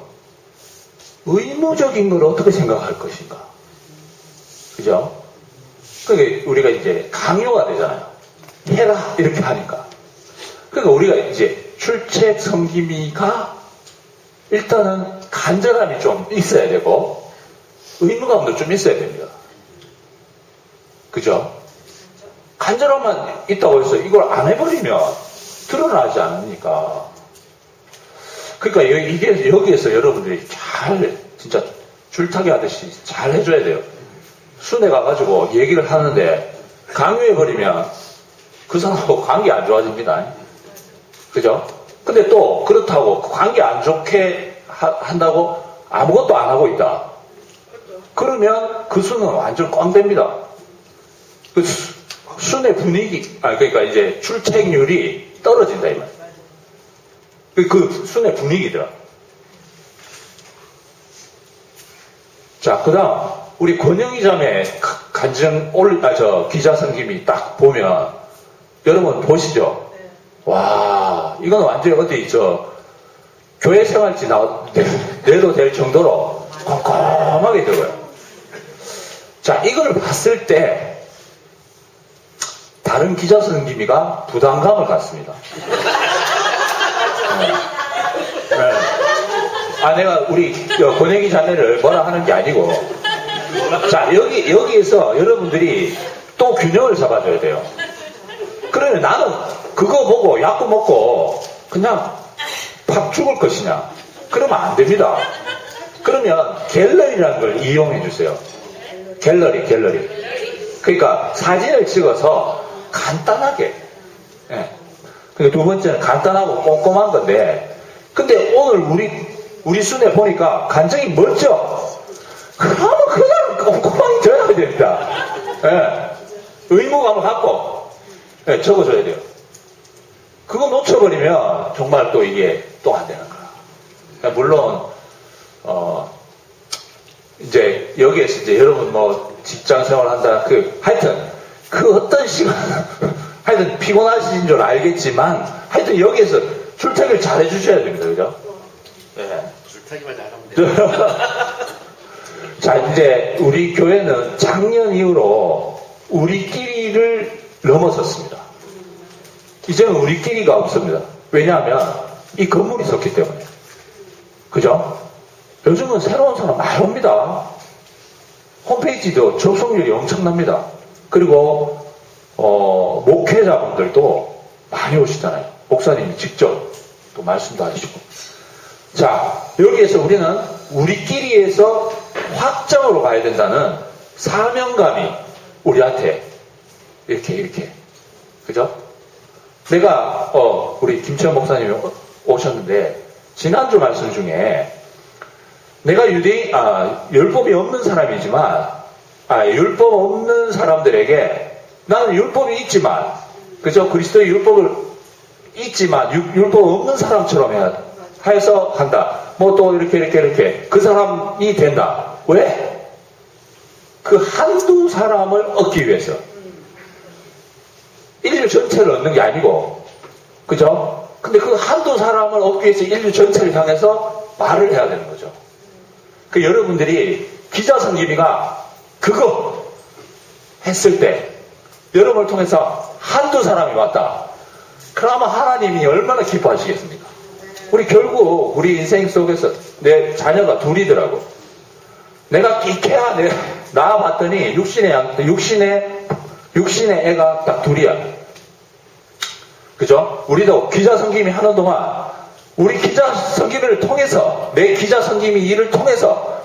의무적인 걸 어떻게 생각할 것인가? 그죠? 그게 우리가 이제 강요가 되잖아요. 해라 이렇게 하니까. 그러니까 우리가 이제 출첵 섬김이가 일단은 간절함이 좀 있어야 되고 의무감도 좀 있어야 됩니다. 그죠? 간절함만 있다고 해서 이걸 안 해버리면 드러나지 않으니까. 그러니까 여기에서 여러분들이 잘 진짜 줄타기 하듯이 잘 해줘야 돼요. 순회 가가지고 얘기를 하는데 강요해버리면 그 사람하고 관계 안 좋아집니다. 그죠? 근데 또 그렇다고 관계 안 좋게 한다고 아무것도 안 하고 있다. 그러면 그 수는 완전 꽝 됩니다. 그 순의 분위기, 그러니까 이제 출첵률이 떨어진다, 이 말. 그 순의 분위기더라. 자, 그 다음, 우리 권영희 자매 간증 기자 섬김이 딱 보면, 여러분 보시죠? 와, 이건 완전히 어디, 교회 생활지 내도 될 정도로 꼼꼼하게 들어요. 자, 이걸 봤을 때, 다른 기자 섬김이가 부담감을 갖습니다. 내가 우리 권혜기 자매를 뭐라 하는 게 아니고, 자, 여기에서 여러분들이 또 균형을 잡아줘야 돼요. 그러면 나는 그거 보고 약국 먹고 그냥 밥 죽을 것이냐? 그러면 안 됩니다. 그러면 갤러리라는 걸 이용해 주세요. 갤러리. 그러니까 사진을 찍어서 간단하게. 그러니까 두 번째는 간단하고 꼼꼼한 건데, 근데 오늘 우리 순회 보니까 간증이 멋져. 그러면 그날 꼼꼼하게 줘야 됩니다. 의무감을 갖고 적어줘야 돼요. 그거 놓쳐버리면 정말 또 이게 또 안 되는 거야. 물론 이제 여기에서 이제 여러분 뭐 직장 생활 한다, 하여튼 그 어떤 시간 하여튼 피곤하신 줄 알겠지만 하여튼 여기에서 출첵을 잘 해주셔야 됩니다. 그죠? 네.
줄타기만 잘하면 돼요.
자, 이제 우리 교회는 작년 이후로 우리끼리를 넘어섰습니다. 이제는 우리끼리가 없습니다. 왜냐하면 이 건물이 있었기 때문에. 그죠? 요즘은 새로운 사람 많이 옵니다. 홈페이지도 접속률이 엄청납니다. 그리고 목회자분들도 많이 오시잖아요. 목사님이 직접 또 말씀도 하시고. 자, 여기에서 우리는 우리끼리에서 확정으로 가야 된다는 사명감이 우리한테 이렇게 그죠? 내가 우리 김치현 목사님이 오셨는데 지난주 말씀 중에 내가 율법이 없는 사람이지만 율법 없는 사람들에게 나는 율법이 있지만 그죠? 그리스도의 율법을 있지만 율법 없는 사람처럼 해서 한다. 뭐 또 이렇게 그 사람이 된다. 왜? 그 한두 사람을 얻기 위해서. 인류 전체를 얻는 게 아니고, 그죠? 근데 그 한두 사람을 얻기 위해서 인류 전체를 향해서 말을 해야 되는 거죠. 그 여러분들이 기자성김이가 그거 했을 때 여러분을 통해서 한두 사람이 왔다. 그러면 하나님이 얼마나 기뻐하시겠습니까? 우리 결국 우리 인생 속에서 내 자녀가 둘이더라고. 내가 기케야 낳아봤더니 육신의 애가 딱 둘이야. 그죠? 우리도 기자 섬김이 하는 동안 우리 기자 섬김을 통해서 내 기자 섬김이 일을 통해서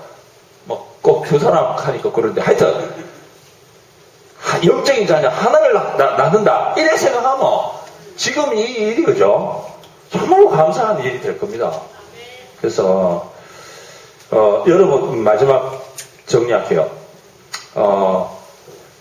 뭐 꼭 두 사람 하니까 그런데 하여튼 영적인 자녀 하나를 낳는다 이래 생각하면 지금 이 일이 그죠? 정말로 감사한 일이 될 겁니다. 그래서 여러분 마지막 정리할게요.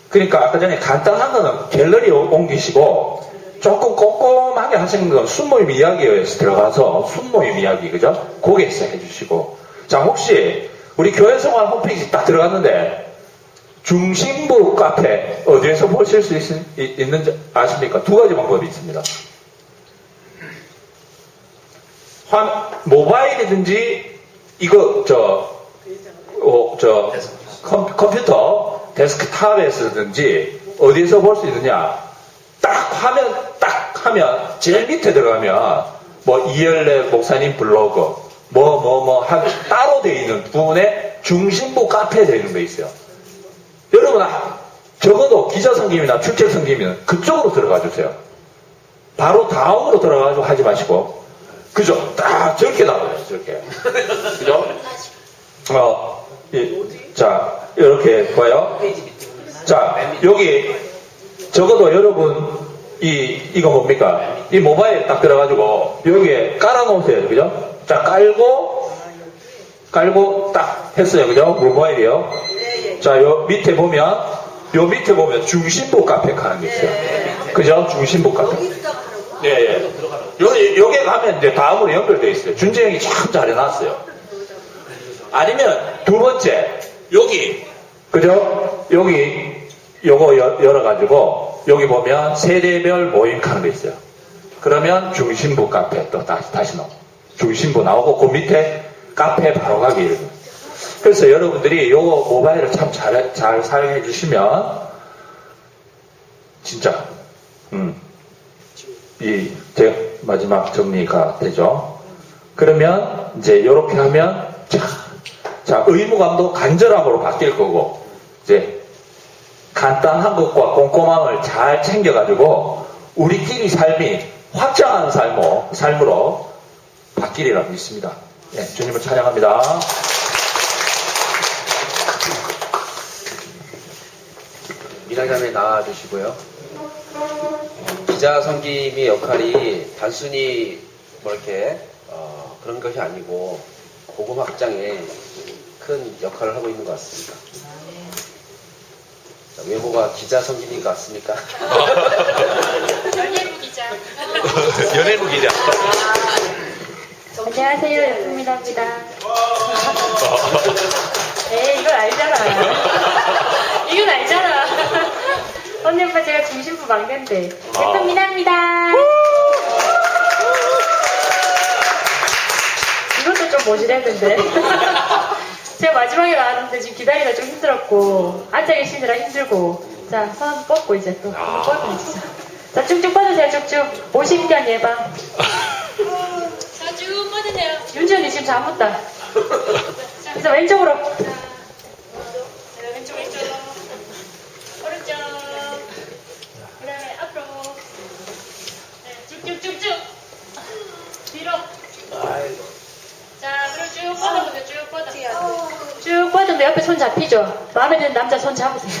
그러니까 아까 전에 간단한 거는 갤러리 옮기시고 조금 꼼꼼하게 하시는 건 순모임 이야기에서 들어가서 순모임 이야기 그죠? 거기에서 해주시고 자 혹시 우리 교회생활 홈페이지 딱 들어갔는데 중심부 카페 어디에서 보실 수 있는지 아십니까? 두 가지 방법이 있습니다. 모바일이든지 이거 컴퓨터 데스크탑에서든지 어디에서 볼 수 있느냐 딱 하면 제일 밑에 들어가면 뭐 이열래 목사님 블로그 따로 되어 있는 부분에 중심부 카페 되어 있는 게 있어요. 여러분 적어도 기자성김이나 출첵성김이는 그쪽으로 들어가 주세요. 바로 다음으로 들어가가지고 하지 마시고 그죠? 딱 저렇게 나와요. 저렇게 그죠? 자 이렇게 봐요. 자 여기 적어도 여러분 이거 뭡니까? 이 모바일 딱 들어가지고 여기에 깔아놓으세요. 그죠? 자 깔고 딱 했어요. 그죠? 모바일이요. 자 요 밑에 보면 중심부 카페 하는 게 있어요. 그죠? 중심부 카페. 예. 여기에 가면 이제 다음으로 연결되어 있어요. 준재 형이 참 잘 해놨어요. 아니면 두 번째 여기 그죠? 여기 요거 열어가지고 여기 보면 세대별 모임 하는 게 있어요. 그러면 중심부 카페 또 다시 나오고 중심부 나오고 그 밑에 카페 바로 가기. 그래서 여러분들이 요거 모바일을 참 잘 사용해 주시면 진짜 제 마지막 정리가 되죠. 그러면 이제 이렇게 하면 자 의무감도 간절함으로 바뀔 거고 이제 간단한 것과 꼼꼼함을 잘 챙겨가지고 우리끼리 삶이 확장하는 삶으로 바뀌리라 믿습니다. 네, 주님을 찬양합니다.
미라자매 나와주시고요. 기자 섬김의 역할이 단순히 뭐 이렇게 그런 것이 아니고 복음 확장에 큰 역할을 하고 있는 것 같습니다. 자, 외모가 기자 섬김인 것 같습니까?
연예부 기자.
연예부 기자.
안녕하세요, 예쁘미랍니다.
에이, 이걸 알잖아.
이건 알잖아. 언니 오빠 제가 중심부 막내인데 예쁘미랍니다. 이것도 좀 모질했는데. 제가 마지막에 나왔는데 지금 기다리다 좀 힘들었고 앉아 계시느라 힘들고 자, 손 뻗고 이제 또 뻗으면 진짜. 자, 쭉쭉 뻗으세요. 쭉쭉. 50견 예방.
자, 쭉 뻗으세요.
윤지 언니 지금 잘못다. 그래서 왼쪽으로.
자, 왼쪽. 오른쪽. 그 다음에 앞으로. 네, 쭉쭉쭉쭉. 뒤로. 자, 그럼 쭉 뻗어보세요. 쭉 뻗어.
쭉 뻗으면 옆에 손 잡히죠? 마음에 드는 남자 손 잡으세요.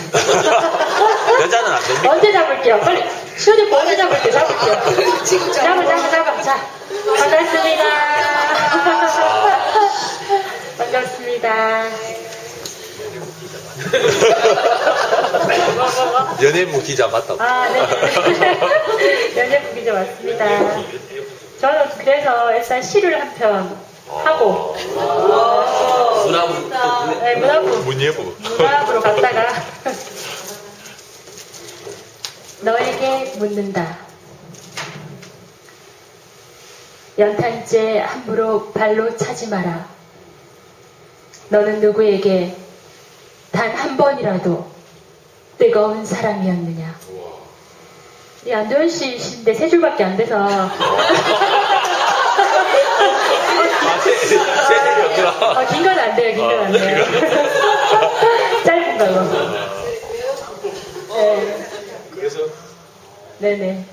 여자는 안 됩니까?
언제 잡을게요? 빨리. 시원이 머리 잡을 때 잡을게요. 잡아. 자, 반갑습니다. 반갑습니다.
연예부 기자 맞다고.
아, 네. 연예부 기자 맞습니다. 저는 그래서 일단 시를 한 편 하고, 네, 문화부로 갔다가, 너에게 묻는다. 연탄재 함부로 발로 차지 마라. 너는 누구에게 단 한 번이라도 뜨거운 사랑이었느냐. 이 안도현 씨인데 세 줄밖에 안 돼서. 긴 건 안 돼요, 긴 건 안 돼요. 짧은 걸로. 네.
그래서
네네.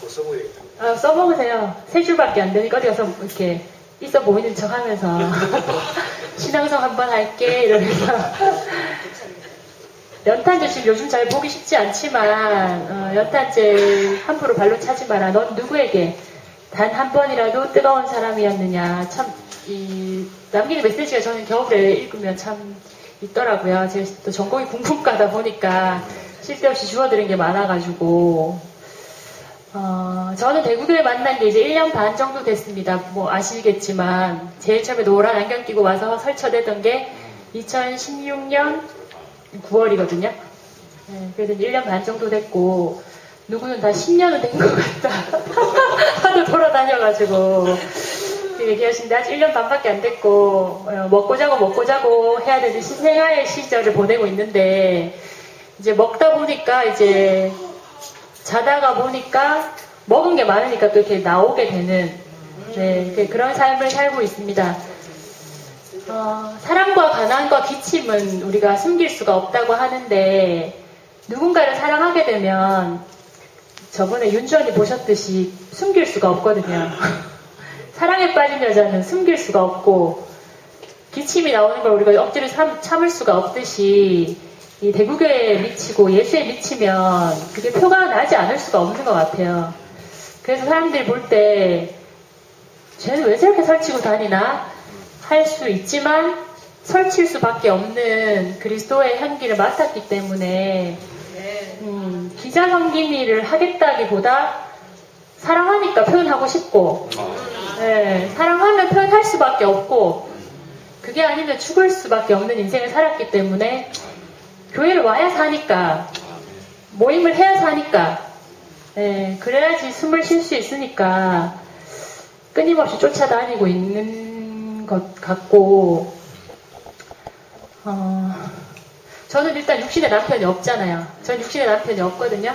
써보겠다.
써먹으세요. 세 줄밖에 안 되니까 어디 가서 이렇게 있어 보이는 척 하면서 신앙성 한번 할게 이러면서. 연탄재 지금 요즘 잘 보기 쉽지 않지만 연탄재 함부로 발로 차지 마라. 넌 누구에게 단 한 번이라도 뜨거운 사람이었느냐. 참 이 남기는 메시지가 저는 겨울에 읽으면 참 있더라고요. 제가 또 전공이 국문과다 보니까 쓸데없이 주워들은 게 많아가지고 저는 대구교회 만난 게 이제 1년 반 정도 됐습니다. 뭐 아시겠지만 제일 처음에 노란 안경 끼고 와서 설쳐대던 게 2016년 9월이거든요. 네, 그래서 1년 반 정도 됐고 누구는 다 10년은 된 것 같다. 하도 돌아다녀가지고 얘기하시는데 아직 1년 반밖에 안 됐고 먹고 자고 해야 되는 신생아의 시절을 보내고 있는데 이제 먹다 보니까 이제 자다가 보니까 먹은 게 많으니까 또 이렇게 나오게 되는 네, 그런 삶을 살고 있습니다. 사랑과 가난과 기침은 우리가 숨길 수가 없다고 하는데 누군가를 사랑하게 되면 저번에 윤주 언니 보셨듯이 숨길 수가 없거든요. 사랑에 빠진 여자는 숨길 수가 없고 기침이 나오는 걸 우리가 억지로 참을 수가 없듯이 이 대구교회에 미치고 예수에 미치면 그게 표가 나지 않을 수가 없는 것 같아요. 그래서 사람들이 볼 때 쟤는 왜 저렇게 설치고 다니나 할 수 있지만 설칠 수밖에 없는 그리스도의 향기를 맡았기 때문에 기자 성김이를 하겠다기보다 사랑하니까 표현하고 싶고 네, 사랑하면 표현할 수밖에 없고 그게 아니면 죽을 수밖에 없는 인생을 살았기 때문에 교회를 와야 사니까 모임을 해야 사니까 네, 그래야지 숨을 쉴 수 있으니까 끊임없이 쫓아다니고 있는 것 같고 저는 일단 육신의 남편이 없잖아요. 전 육신의 남편이 없거든요.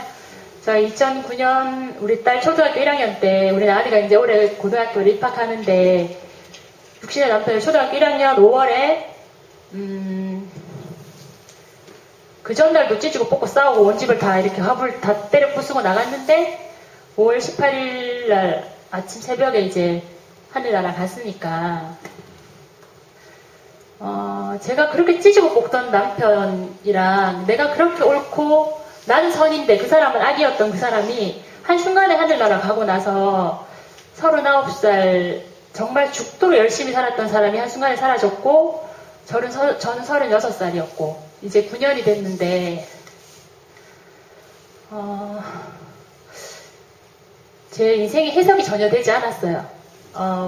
저 2009년 우리 딸 초등학교 1학년 때 우리 아이가 이제 올해 고등학교를 입학하는데 육신의 남편이 초등학교 1학년 5월에 그 전날도 찢고 뽑고 싸우고 원집을 다 이렇게 화불 다 때려 부수고 나갔는데 5월 18일 날 아침 새벽에 이제 하늘나라 갔으니까 제가 그렇게 찢고 뽑던 남편이랑 내가 그렇게 옳고 나는 선인데 그 사람은 악이었던 그 사람이 한순간에 하늘나라 가고 나서 39살 정말 죽도록 열심히 살았던 사람이 한순간에 사라졌고 저는 36살이었고 이제 9년이 됐는데 제 인생이 해석이 전혀 되지 않았어요.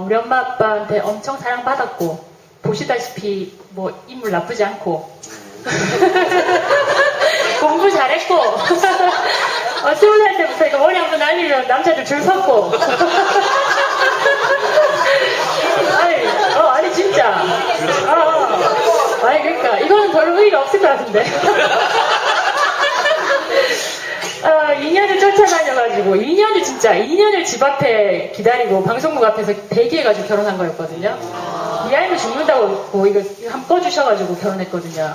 우리 엄마 아빠한테 엄청 사랑받았고 보시다시피 뭐 인물 나쁘지 않고 공부 잘했고 20살 때부터 이거 머리 한번 날리면 남자들 줄 섰고 아니 진짜 아니 그러니까 이거는 별로 의의가 없을 것 같은데 2년을 쫓아다녀가지고 2년을 집 앞에 기다리고 방송국 앞에서 대기해가지고 결혼한 거였거든요. 이 아이는 죽는다고 이거 한번 꺼주셔가지고 결혼했거든요.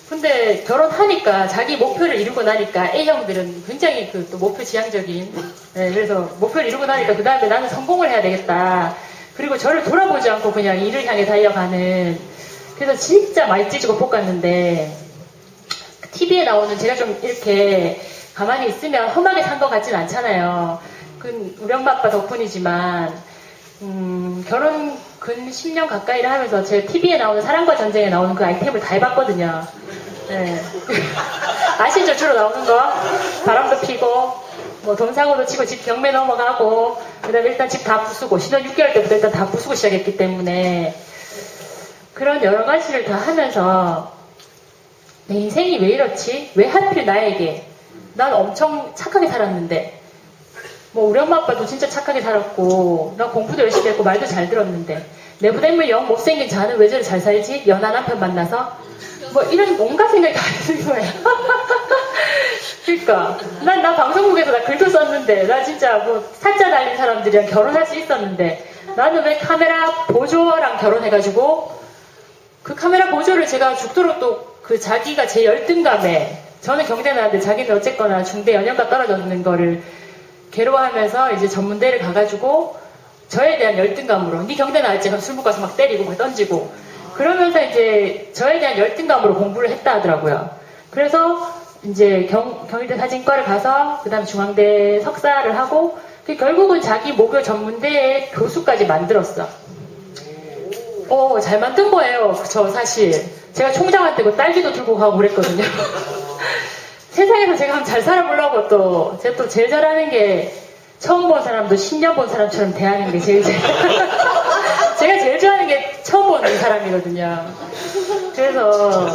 근데 결혼하니까 자기 목표를 이루고 나니까 A형들은 굉장히 그 또 목표 지향적인 네, 그래서 목표를 이루고 나니까 그 다음에 나는 성공을 해야 되겠다. 그리고 저를 돌아보지 않고 그냥 일을 향해 달려가는 그래서 진짜 많이 찢고 볶았는데 TV에 나오는 제가 좀 이렇게 가만히 있으면 험하게 산 것 같진 않잖아요. 우리 엄마 아빠 덕분이지만 결혼 근 10년 가까이를 하면서 제 TV에 나오는 사랑과 전쟁에 나오는 그 아이템을 다 해봤거든요. 네. 아시죠? 주로 나오는 거? 바람도 피고 뭐 동사고도 치고 집 경매 넘어가고 그 다음에 일단 집 다 부수고 신혼 6개월 때부터 일단 다 부수고 시작했기 때문에 그런 여러 가지를 다 하면서 내 인생이 왜 이렇지? 왜 하필 나에게? 난 엄청 착하게 살았는데 뭐 우리 엄마 아빠도 진짜 착하게 살았고 나 공부도 열심히 했고 말도 잘 들었는데 내보다 인물 영 못생긴 자는 왜 저리 잘 살지? 연하 남편 만나서 뭐 이런 온갖 생각이 다 드는 거예요. 그러니까 나 방송국에서 나 글도 썼는데 나 진짜 뭐 사자 달린 사람들이랑 결혼할 수 있었는데 나는 왜 카메라 보조랑 결혼해가지고 그 카메라 보조를 제가 죽도록 또 그 자기가 제 열등감에 저는 경대 나왔는데 자기는 어쨌거나 중대 연령과 떨어졌는 거를 괴로워하면서 이제 전문대를 가가지고 저에 대한 열등감으로 네 경대 나왔지 그럼 술 먹고 와서 막 때리고 막 던지고 그러면서 이제 저에 대한 열등감으로 공부를 했다 하더라고요. 그래서 이제 경희대 사진과를 가서 그 다음 중앙대 석사를 하고 결국은 자기 목요 전문대의 교수까지 만들었어. 잘 만든 거예요. 저 사실 제가 총장한테 그 딸기도 들고 가고 그랬거든요. 세상에서 제가 한번 잘 살아보려고 또 제가 또 제일 잘하는 게 처음 본 사람도 10년 본 사람처럼 대하는 게 제가 제일 좋아하는 게 처음 보는 사람이거든요. 그래서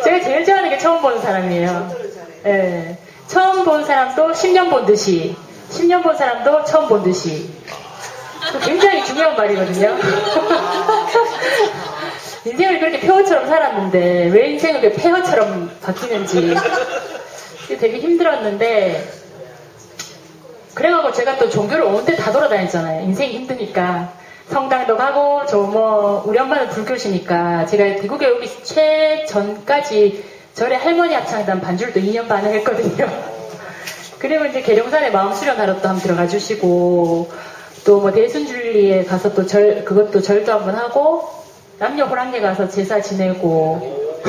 제가 제일 좋아하는 게 처음 보는 사람이에요. 네. 처음 본 사람도 10년 본 듯이 10년 본 사람도 처음 본 듯이 굉장히 중요한 말이거든요. 인생을 그렇게 폐허처럼 살았는데 왜 인생을 그렇게 폐허처럼 바뀌는지 되게 힘들었는데 그래가지고 제가 또 종교를 온 데 다 돌아다녔잖아요. 인생이 힘드니까 성당도 가고 우리 엄마는 불교시니까 제가 대구교회 오기 최전까지 절에 할머니 합창단 반줄도 2년 반을 했거든요. 그리고 이제 계룡산에 마음수련하러 또 한번 들어가 주시고 또 뭐 대순줄리에 가서 또 그것도 절도 한번 하고 남녀 호랑에 가서 제사 지내고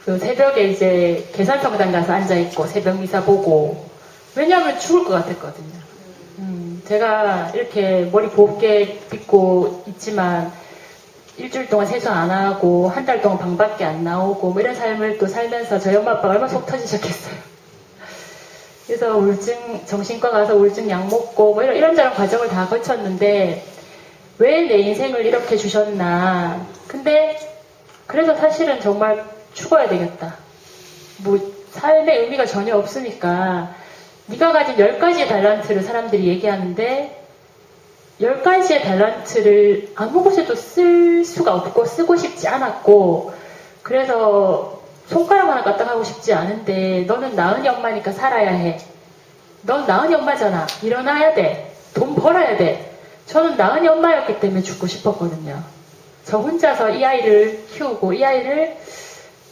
그 새벽에 이제 계산성당 가서 앉아있고 새벽 미사 보고 왜냐하면 죽을 것 같았거든요. 제가 이렇게 머리 곱게 빗고 있지만 일주일 동안 세수 안 하고 한 달 동안 방 밖에 안 나오고 뭐 이런 삶을 또 살면서 저희 엄마 아빠가 얼마나 속 터지셨겠어요. 그래서 정신과 가서 우울증 약 먹고 뭐 이런저런 과정을 다 거쳤는데 왜 내 인생을 이렇게 주셨나. 근데 그래서 사실은 정말 죽어야 되겠다. 뭐 삶의 의미가 전혀 없으니까 네가 가진 10가지의 달란트를 사람들이 얘기하는데 10가지의 달란트를 아무 곳에도 쓸 수가 없고 쓰고 싶지 않았고 그래서 손가락 하나 까딱하고 싶지 않은데 너는 나은이 엄마니까 살아야 해. 넌 나은이 엄마잖아. 일어나야 돼. 돈 벌어야 돼. 저는 나은이 엄마였기 때문에 죽고 싶었거든요. 저 혼자서 이 아이를 키우고 이 아이를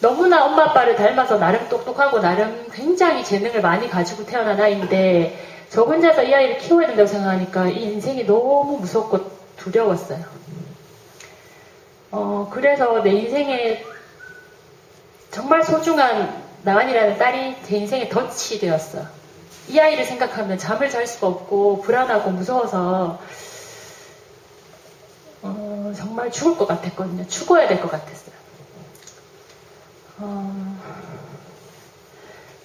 너무나 엄마 아빠를 닮아서 나름 똑똑하고 나름 굉장히 재능을 많이 가지고 태어난 아이인데 저 혼자서 이 아이를 키워야 된다고 생각하니까 이 인생이 너무 무섭고 두려웠어요. 그래서 내 인생에 정말 소중한 나은이라는 딸이 제 인생의 덫이 되었어. 이 아이를 생각하면 잠을 잘 수가 없고 불안하고 무서워서 정말 죽을 것 같았거든요. 죽어야 될 것 같았어요.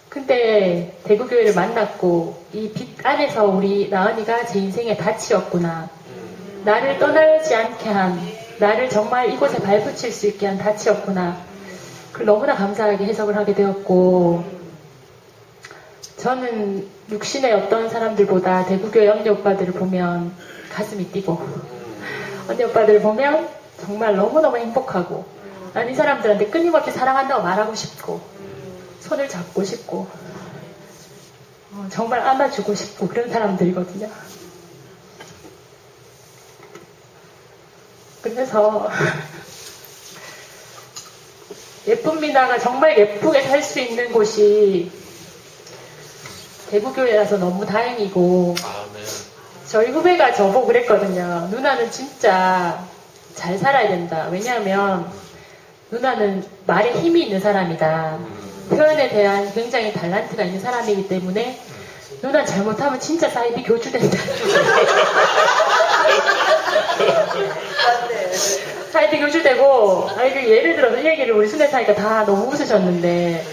근데 대구교회를 만났고 이 빛 안에서 우리 나은이가 제 인생의 닻이었구나. 나를 떠나지 않게 한, 나를 정말 이곳에 발붙일 수 있게 한 닻이었구나. 그걸 너무나 감사하게 해석을 하게 되었고 저는 육신의 어떤 사람들보다 대구교회 언니 오빠들을 보면 가슴이 뛰고 언니 오빠들을 보면 정말 너무너무 행복하고 난 이 사람들한테 끊임없이 사랑한다고 말하고 싶고 손을 잡고 싶고 정말 안아주고 싶고 그런 사람들이거든요. 그래서 예쁜 미나가 정말 예쁘게 살 수 있는 곳이 대구교회라서 너무 다행이고 저희 후배가 저보고 그랬거든요. 누나는 진짜 잘 살아야 된다. 왜냐하면 누나는 말에 힘이 있는 사람이다. 표현에 대한 굉장히 탤런트가 있는 사람이기 때문에 누나 잘못하면 진짜 사이비 교주된다. 사이비 교주되고, 예를 들어서 이 얘기를 우리 순회사니까 다 너무 웃으셨는데,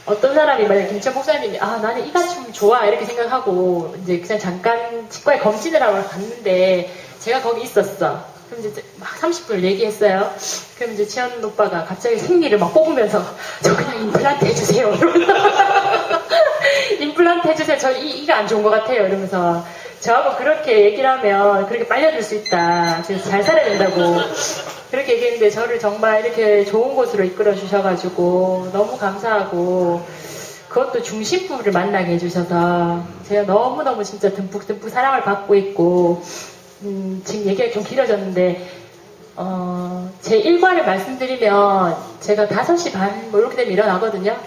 어떤 사람이 만약 김천 목사님이 나는 이가 좀 좋아 이렇게 생각하고 이제 그냥 잠깐 치과에 검진을 하러 갔는데 제가 거기 있었어. 그럼 이제 막 30분을 얘기했어요. 그럼 이제 지현 오빠가 갑자기 생리를 막 뽑으면서 저 그냥 임플란트 해주세요 이러면서 임플란트 해주세요. 저 이가 안 좋은 것 같아요 이러면서 저하고 그렇게 얘기를 하면 그렇게 빨려들 수 있다. 그래서 잘 살아야 된다고 그렇게 얘기했는데 저를 정말 이렇게 좋은 곳으로 이끌어 주셔가지고 너무 감사하고 그것도 중심부를 만나게 해주셔서 제가 너무너무 진짜 듬뿍듬뿍 사랑을 받고 있고 지금 얘기가 좀 길어졌는데 제 일과를 말씀드리면 제가 5시 반 뭐 이렇게 되면 일어나거든요.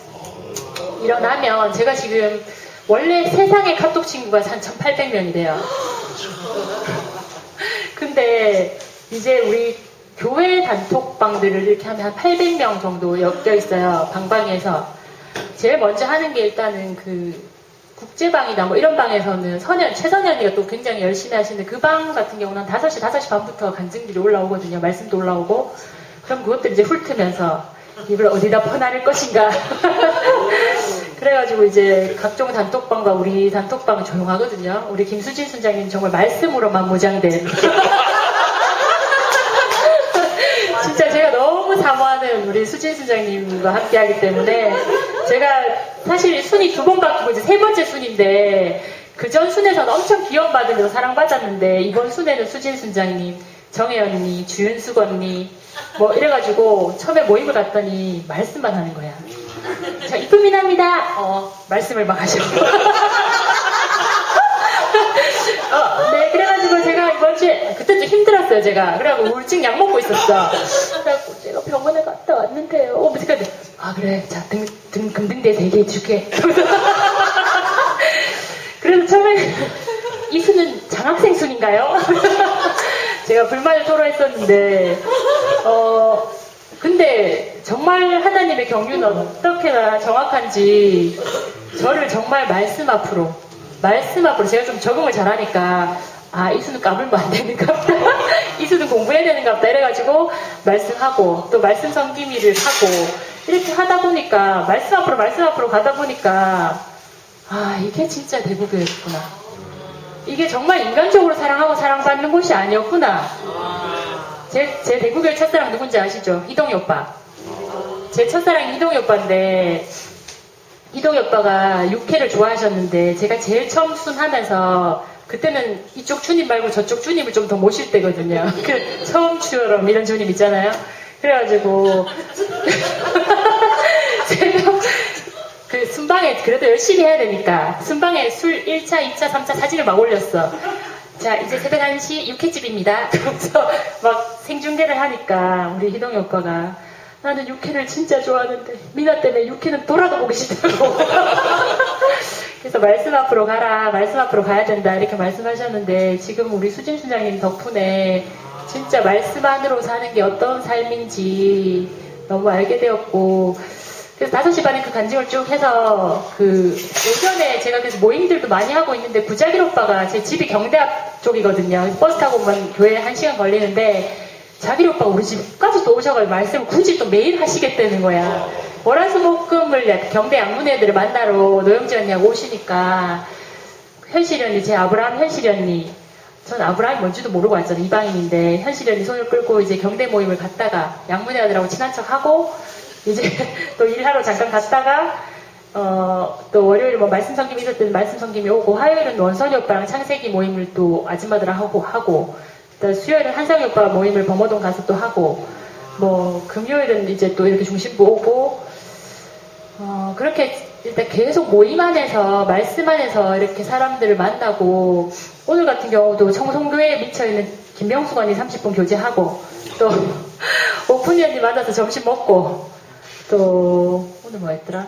일어나면 제가 지금 원래 세상의 카톡 친구가 한 1,800명이래요. 근데 이제 우리 교회 단톡방들을 이렇게 하면 한 800명 정도 엮여 있어요. 방방에서. 제일 먼저 하는 게 일단은 그 국제방이나 뭐 이런 방에서는 최선현이가 또 굉장히 열심히 하시는데 그 방 같은 경우는 한 5시 반부터 간증들이 올라오거든요. 말씀도 올라오고. 그럼 그것들 이제 훑으면서 이걸 어디다 퍼나를 것인가. 그래가지고 이제 각종 단톡방과 우리 단톡방은 조용하거든요. 우리 김수진 순장님 정말 말씀으로만 무장된. 진짜 제가 너무 사모하는 우리 수진 순장님과 함께 하기 때문에 제가 사실 순위 2번 바뀌고 이제 3번째 순인데 그 전 순에서는 엄청 기원받으면서 사랑받았는데 이번 순에는 수진 순장님, 정혜 언니, 주윤숙 언니 뭐 이래가지고 처음에 모임을 갔더니 말씀만 하는 거야. 저 이쁨이납니다. 말씀을 막 하시고. 네, 그래가지고 제가 이번 주에 그때 좀 힘들었어요, 제가. 그래가지고 우울증 약 먹고 있었어. 그래가지고 제가 병원에 갔다 왔는데요. 그래. 자, 금등대에서 얘기해줄게. 그래서 처음에 이 수는 장학생 순인가요? 제가 불만을 토로했었는데, 근데 정말 하나님의 경륜은 어떻게나 정확한지 저를 정말 말씀 앞으로 제가 좀 적응을 잘하니까 이수는 까불면 안 되는가 보다. 이수는 공부해야 되는가 보다 이래가지고 말씀하고 또 말씀 섬기미를 하고 이렇게 하다 보니까 말씀 앞으로 가다 보니까 이게 진짜 대구교회였구나. 이게 정말 인간적으로 사랑하고 사랑받는 곳이 아니었구나. 제 대구교회 첫사랑 누군지 아시죠? 희동이 오빠. 제 첫사랑이 희동이 오빠인데 희동이 오빠가 육회를 좋아하셨는데 제가 제일 처음 순하면서 그때는 이쪽 주님 말고 저쪽 주님을 좀 더 모실 때거든요. 처음처럼 이런 주님 있잖아요. 그래가지고 제가 그 순방에 그래도 열심히 해야 되니까 순방에 술 1차, 2차, 3차 사진을 막 올렸어. 자, 이제 새벽 1시 육회집입니다. 그러면서 막 생중계를 하니까 우리 희동이 오빠가 나는 육회를 진짜 좋아하는데 미나 때문에 육회는 돌아도 보기 싫다고. 그래서 말씀 앞으로 가라, 말씀 앞으로 가야 된다 이렇게 말씀하셨는데 지금 우리 수진 순장님 덕분에 진짜 말씀 안으로 사는 게 어떤 삶인지 너무 알게 되었고 그래서 5시 반에 그 간증을 쭉 해서 오전에 제가 그래서 모임들도 많이 하고 있는데 구자길 오빠가 제 집이 경대 앞 쪽이거든요. 버스 타고 오면 교회에 1시간 걸리는데 자길 오빠가 우리 집까지 또 오셔가지고 말씀을 굳이 또 매일 하시겠다는 거야. 월화수목금을 경대 양문애들을 만나러 노영지 언니하고 오시니까 현실이 언니, 제 아브라함 현실이 언니 전 아브라함이 뭔지도 모르고 왔잖아요. 이방인인데 현실이 언니 손을 끌고 이제 경대 모임을 갔다가 양문애 아들하고 친한 척하고 이제 또 일하러 잠깐 갔다가 또 월요일 뭐 말씀 섬김이 있을 때는 말씀 섬김이 오고 화요일은 원선이 오빠랑 창세기 모임을 또 아줌마들랑 하고 수요일은 한상이 오빠 모임을 범어동 가서 또 하고 뭐 금요일은 이제 또 이렇게 중심부 오고 그렇게 일단 계속 모임 안에서 말씀 안에서 이렇게 사람들을 만나고 오늘 같은 경우도 청송교회에 미쳐있는 김병숙 언니 30분 교제하고 또 오픈이 언니 만나서 점심 먹고 또 오늘 뭐 했더라?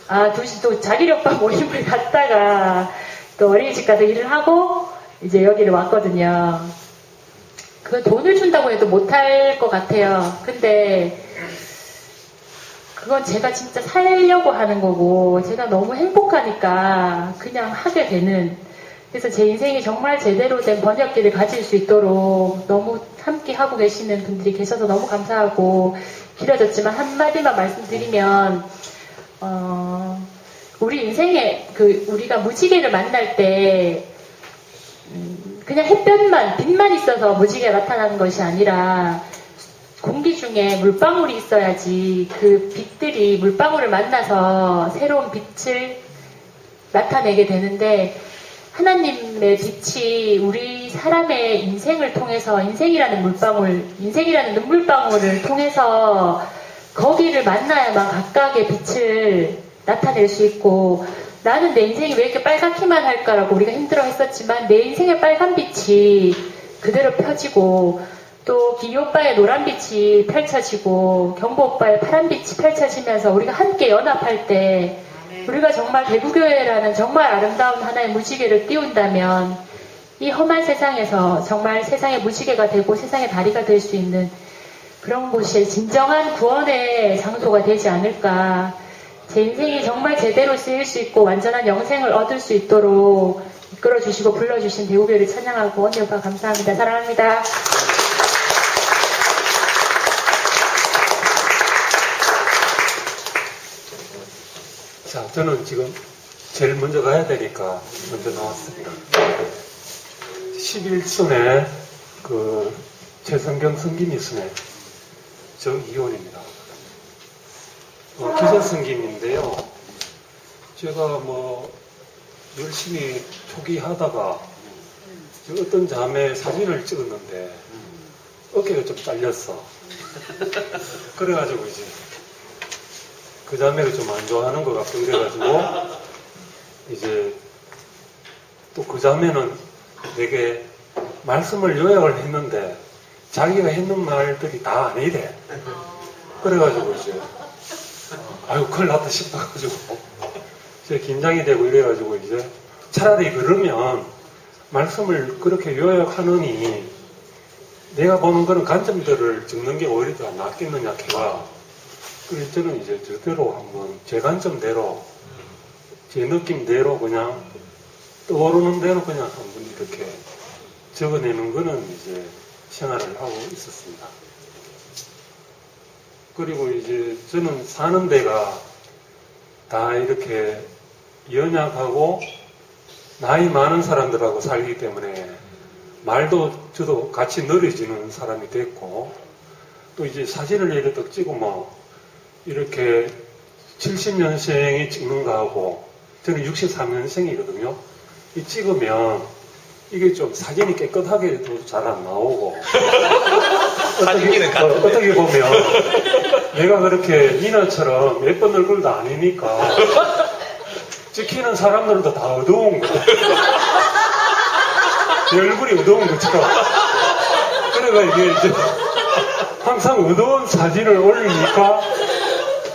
2시 또 자기리 오빠 모임을 갔다가 또 어린이집 가서 일을 하고 이제 여기를 왔거든요. 그 돈을 준다고 해도 못할 것 같아요. 근데 그건 제가 진짜 살려고 하는 거고 제가 너무 행복하니까 그냥 하게 되는, 그래서 제 인생이 정말 제대로 된 번역기를 가질 수 있도록 너무 함께 하고 계시는 분들이 계셔서 너무 감사하고, 길어졌지만 한마디만 말씀드리면 우리 인생에 우리가 무지개를 만날 때 그냥 햇볕만, 빛만 있어서 무지개가 나타나는 것이 아니라 공기 중에 물방울이 있어야지 그 빛들이 물방울을 만나서 새로운 빛을 나타내게 되는데, 하나님의 빛이 우리 사람의 인생을 통해서, 인생이라는 물방울, 인생이라는 눈물방울을 통해서 거기를 만나야만 각각의 빛을 나타낼 수 있고, 나는 내 인생이 왜 이렇게 빨갛기만 할까라고 우리가 힘들어 했었지만 내 인생의 빨간 빛이 그대로 펴지고, 또 기희 오빠의 노란 빛이 펼쳐지고 경보 오빠의 파란 빛이 펼쳐지면서 우리가 함께 연합할 때 우리가 정말 대구교회라는 정말 아름다운 하나의 무지개를 띄운다면 이 험한 세상에서 정말 세상의 무지개가 되고 세상의 다리가 될 수 있는 그런 곳이 진정한 구원의 장소가 되지 않을까. 제 인생이 정말 제대로 쓰일 수 있고 완전한 영생을 얻을 수 있도록 이끌어주시고 불러주신 대구교회를 찬양하고, 언니 오빠 감사합니다. 사랑합니다.
자, 저는 지금 제일 먼저 가야 되니까 먼저 나왔습니다. 11순에 최성경 성김이순회 정이원입니다. 기존 성김인데요. 제가 열심히 초기 하다가 어떤 자매 사진을 찍었는데 어깨가 좀 잘렸어. 그래가지고 이제 그 자매를 좀 안 좋아하는 것 같고 그래가지고 이제 또 그 자매는 되게 말씀을 요약을 했는데 자기가 했는 말들이 다 아니래. 그래가지고 이제 아유 큰일 났다 싶어가지고 이제 긴장이 되고 이래가지고 이제 차라리 그러면 말씀을 그렇게 요약하느니 내가 보는 그런 관점들을 적는 게 오히려 더 낫겠느냐 걔가. 그래서 저는 이제 저대로 한번 제 관점대로 제 느낌대로 그냥 떠오르는 대로 그냥 한번 이렇게 적어내는 거는 이제 생활을 하고 있었습니다. 그리고 이제 저는 사는 데가 다 이렇게 연약하고 나이 많은 사람들하고 살기 때문에 말도 저도 같이 느려지는 사람이 됐고, 또 이제 사진을 예를 들어 찍으면 이렇게 70년생이 찍는 거하고 저는 63년생이거든요. 이 찍으면 이게 좀 사진이 깨끗하게도 잘 안 나오고 어떻게 보면 내가 그렇게 니나처럼 예쁜 얼굴도 아니니까 찍히는 사람들도 다 어두운 거야. 내 얼굴이 어두운 것처럼. 그래가 이게 이제 항상 어두운 사진을 올리니까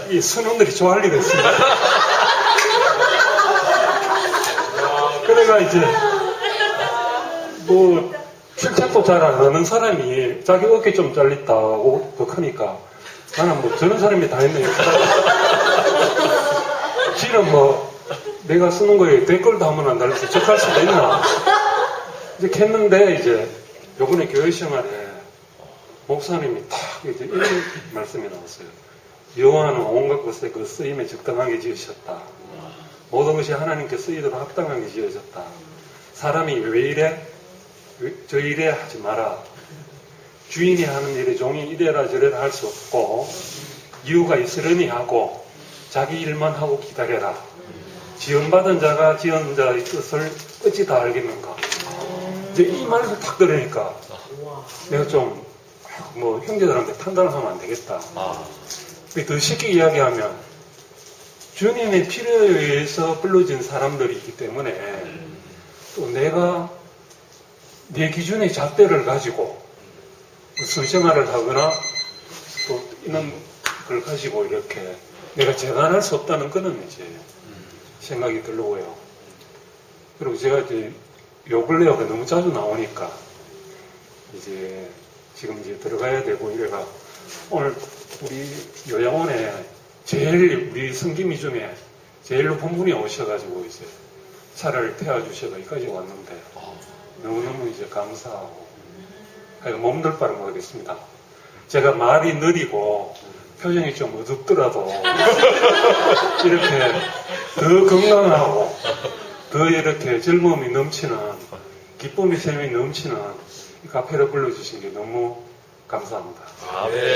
이 순원들이 좋아할 리가 있습니다. 그래가 이제 출첵도 잘 안 하는 사람이 자기 어깨 좀 잘렸다고 독하니까 나는 저런 사람이 다 했네. 지는 내가 쓰는 거에 댓글도 한번 안 달려서 적할 수도 있나. 이제 했는데 이제 요번에 교회 생활에 목사님이 딱 이제 이런 말씀이 나왔어요. 여호와는 온갖 것에 그 쓰임에 적당하게 지으셨다. 모든 것이 하나님께 쓰이도록 합당하게 지어졌다. 사람이 왜 이래? 저 이래 하지 마라. 주인이 하는 일에 종이 이래라 저래라 할 수 없고 이유가 있으려니 하고 자기 일만 하고 기다려라. 지원받은 자가 지은 자의 뜻을 어찌 다 알겠는가. 이제 이 말을 딱 들으니까 내가 좀 형제들한테 판단을 하면 안 되겠다. 더 쉽게 이야기하면 주님의 필요에 의해서 불러진 사람들이기 때문에 또 내가 내 기준의 잣대를 가지고 성생활을 하거나 또 이런 걸 가지고 이렇게 내가 재간할 수 없다는 거는 이제 생각이 들고요. 그리고 제가 이제 요 근래가 너무 자주 나오니까 이제 지금 이제 들어가야 되고 이래가 오늘 우리 요양원에 제일 우리 성김이 중에 제일 높은 분이 오셔가지고 이제 차를 태워주셔서 여기까지 왔는데 너무너무 이제 감사하고 몸둘 바를 모르겠습니다. 제가 말이 느리고 표정이 좀 어둡더라도 이렇게 더 건강하고 더 이렇게 젊음이 넘치는 기쁨이 샘이 넘치는 이 카페를 불러주신 게 너무 감사합니다.
아, 네.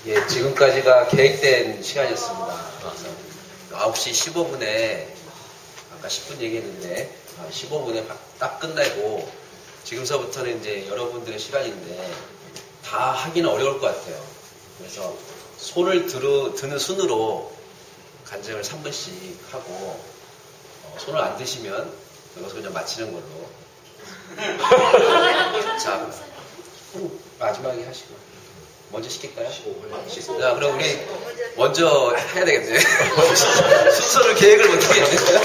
예, 지금까지가 계획된 시간이었습니다. 9시 15분에 아까 10분 얘기했는데 15분에 딱 끝내고 지금서부터는 이제 여러분들의 시간인데 다 하기는 어려울 것 같아요. 그래서 손을 드는 순으로 간증을 3분씩 하고 손을 안 드시면 여기서 그냥 마치는 걸로. 자, 마지막에 하시고 먼저 시킬까요? 자, 그럼 우리 먼저 해야 되겠네. 순서를 계획을 어떻게 해야 될까요?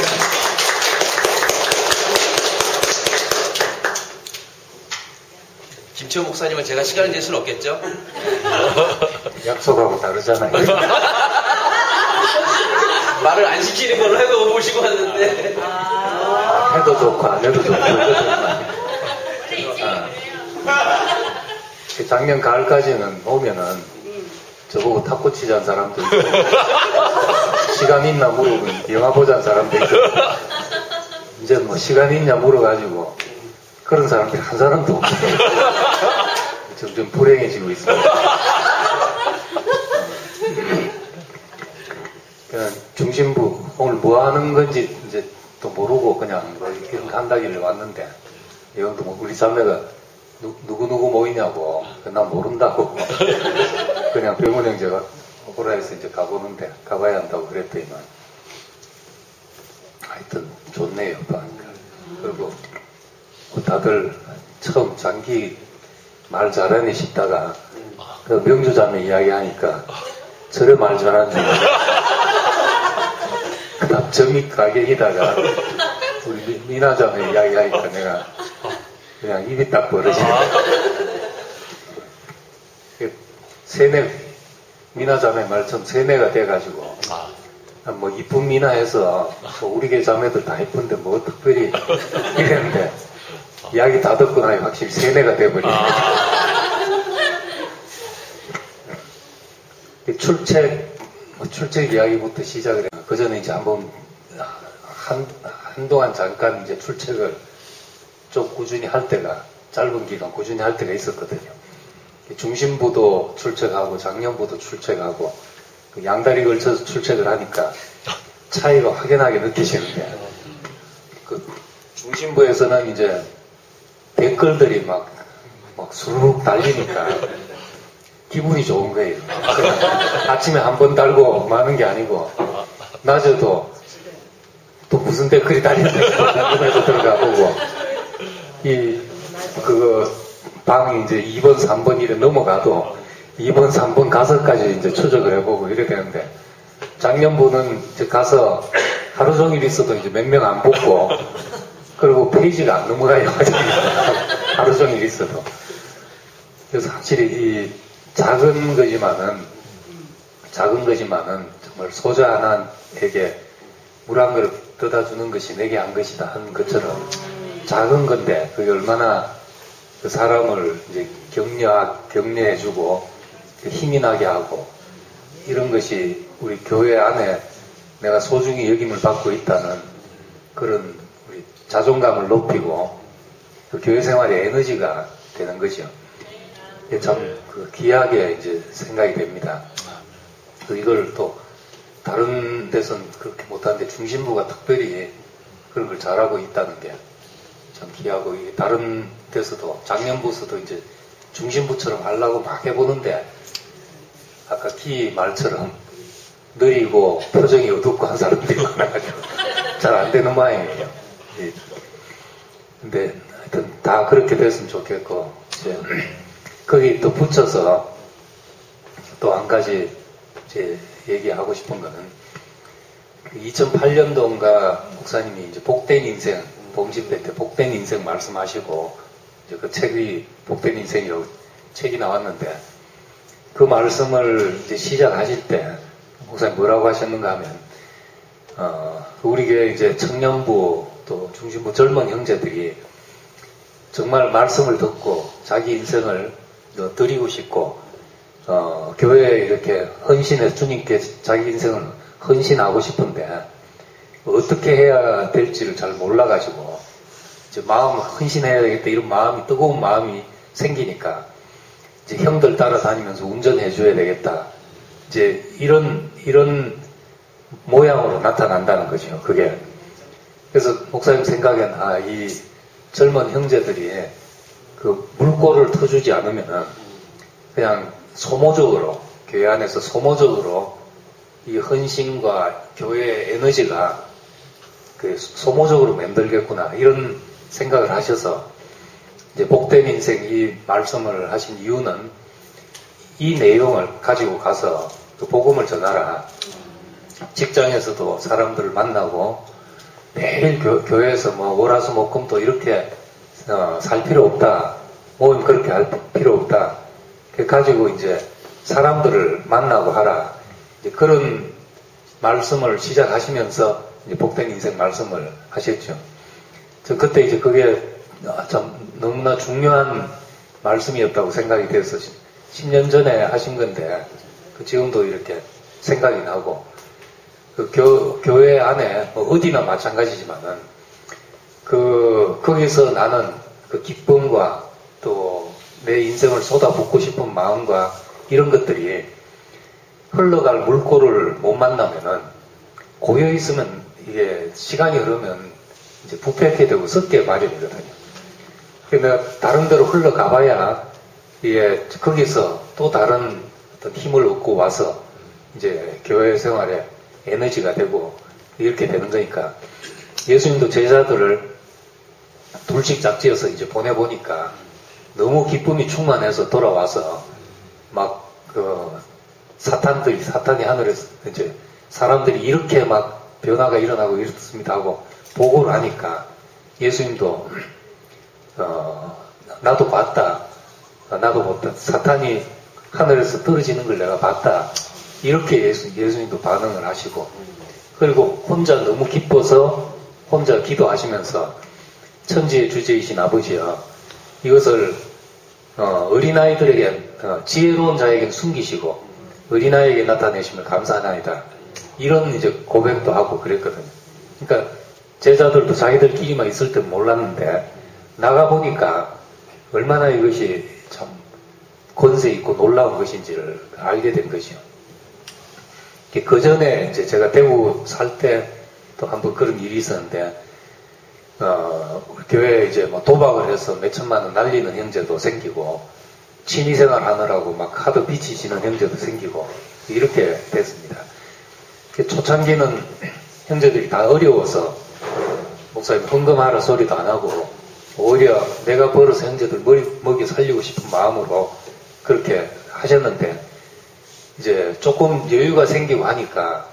김치호 목사님은 제가 시간을 낼 수는 없겠죠?
약속하고 다르잖아요.
말을 안 시키는 걸로 해도 모시고 왔는데.
해도 좋고 안 해도 좋고. 작년 가을까지는 오면은 저보고 탁구 치자는 사람도 있고 시간 있나 물어보면 영화 보자는 사람도 있고 이제 뭐 시간 있냐 물어가지고 그런 사람들이 한 사람도 없어요. 점점 불행해지고 있습니다. 그냥 중심부 오늘 뭐 하는 건지 이제 또 모르고 그냥 뭐 이런 거 한다길래 왔는데 이것도 뭐 우리 자매가 누구 모이냐고 난 모른다고 그냥 병원 형제가 오라 해서 이제 가보는데 가봐야 한다고 그랬더니만 하여튼 좋네요. 그리고 다들 처음 장기 말 잘하네 싶다가 그 명주 자매 이야기하니까 저래 말 잘하는 줄 그다음 점입 가격이다가 우리 미나 자매 이야기하니까 내가 그냥 입이 딱 벌어지네. 세뇌, 미나 자매 말처럼 세뇌가 돼가지고, 뭐 이쁜 미나 해서, 뭐 우리 개 자매들 다 이쁜데 뭐 특별히 이랬는데, 이야기 다 듣고 나니 확실히 세뇌가 돼버리네. 출첵 이야기부터 시작을 해요. 그 전에 이제 한번, 한동안 잠깐 이제 출첵을 좀 꾸준히 할 때가 짧은 기간 꾸준히 할 때가 있었거든요. 중심부도 출첵하고 작년부도 출첵하고 그 양다리 걸쳐서 출첵을 하니까 차이가 확연하게 느끼시는데 그 중심부에서는 이제 댓글들이 막 수르륵 달리니까 기분이 좋은 거예요. 아침에 한 번 달고 마는 게 아니고 낮에도 또 무슨 댓글이 달린다 그래서 들어가 보고 방이 이제 2번, 3번 이래 넘어가도 2번, 3번 가서까지 이제 추적을 해보고 이래 되는데 작년부는 이제 가서 하루 종일 있어도 이제 몇 명 안 붙고 그리고 페이지가 안 넘어가요. 하루 종일 있어도. 그래서 확실히 이 작은 거지만은 정말 소자 하나에게 물 한 그릇 떠다 주는 것이 내게 한 것이다 하는 것처럼 작은 건데 그게 얼마나 그 사람을 이제 격려해주고 힘이 나게 하고 이런 것이 우리 교회 안에 내가 소중히 여김을 받고 있다는 그런 우리 자존감을 높이고 그 교회 생활의 에너지가 되는 거죠. 참 그 귀하게 이제 생각이 됩니다. 이걸 또 다른 데서는 그렇게 못하는데 중심부가 특별히 그런 걸 잘하고 있다는 게 참 귀하고 이게 다른 데서도 작년부서도 이제 중심부처럼 하려고 막 해보는데 아까 키 말처럼 느리고 표정이 어둡고 한 사람들이 많아가지고 잘 안 되는 모양이에요. 근데 하여튼 다 그렇게 됐으면 좋겠고 이제 거기 또 붙여서 또 한 가지 제 얘기하고 싶은 거는 2008년도인가 목사님이 이제 복된 인생, 봉집회 때 복된 인생 말씀하시고
이제 그 책이 복된 인생이라고 책이 나왔는데 그 말씀을 이제 시작하실 때 목사님 뭐라고 하셨는가 하면 우리 교회 이제 청년부 또 중심부 젊은 형제들이 정말 말씀을 듣고 자기 인생을 드리고 싶고 교회에 이렇게 헌신해 주님께 자기 인생을 헌신하고 싶은데 어떻게 해야 될지를 잘 몰라가지고 이제 마음 헌신해야 되겠다 이런 마음이 뜨거운 마음이 생기니까 이제 형들 따라다니면서 운전해 줘야 되겠다 이제 이런 모양으로 나타난다는 거죠. 그게 그래서 목사님 생각엔 이 젊은 형제들이 그 물꼬를 터주지 않으면은 그냥 소모적으로 교회 안에서 소모적으로 이 헌신과 교회의 에너지가 그 소모적으로 만들겠구나 이런 생각을 하셔서 이제 복된 인생 이 말씀을 하신 이유는 이 내용을 가지고 가서 그 복음을 전하라. 직장에서도 사람들을 만나고 매일 교회에서 뭐 월화수목금도 이렇게 살 필요 없다. 모임 그렇게 할 필요 없다. 가지고 이제 사람들을 만나고 하라. 이제 그런 말씀을 시작하시면서 이제 복된 인생 말씀을 하셨죠. 저 그때 이제 그게 참 너무나 중요한 말씀이었다고 생각이 돼서 10년 전에 하신 건데 지금도 이렇게 생각이 나고 그 교회 안에 뭐 어디나 마찬가지지만은 거기서 나는 그 기쁨과 또 내 인생을 쏟아붓고 싶은 마음과 이런 것들이 흘러갈 물꼬를 못 만나면은 고여 있으면 이게 시간이 흐르면 이제 부패하게 되고 썩게 마련이거든요. 그러니까 다른 데로 흘러가봐야 이게 거기서 또 다른 어떤 힘을 얻고 와서 이제 교회 생활에 에너지가 되고 이렇게 되는 거니까 예수님도 제자들을 둘씩 짝지어서 이제 보내보니까 너무 기쁨이 충만해서 돌아와서 막 사탄이 하늘에서 이제 사람들이 이렇게 막 변화가 일어나고 이렇습니다 하고 보고를 하니까 예수님도 나도 봤다. 사탄이 하늘에서 떨어지는 걸 내가 봤다. 이렇게 예수님도 반응을 하시고 그리고 혼자 너무 기뻐서 혼자 기도하시면서 천지의 주제이신 아버지여 이것을 어린아이들에게 지혜로운 자에게 숨기시고 어린아이에게 나타내시면 감사하나이다. 이런 이제 고백도 하고 그랬거든요. 그러니까 제자들도 자기들끼리만 있을 땐 몰랐는데 나가보니까 얼마나 이것이 참 권세 있고 놀라운 것인지를 알게 된 거죠. 그 전에 이제 제가 대구 살 때 또 한번 그런 일이 있었는데, 교회에 이제 뭐 도박을 해서 몇 천만 원 날리는 형제도 생기고, 취미생활 하느라고 막 하도 비치시는 형제도 생기고, 이렇게 됐습니다. 초창기는 형제들이 다 어려워서, 목사님 헌금하라 소리도 안 하고, 오히려 내가 벌어서 형제들 먹여 살리고 싶은 마음으로 그렇게 하셨는데, 이제 조금 여유가 생기고 하니까,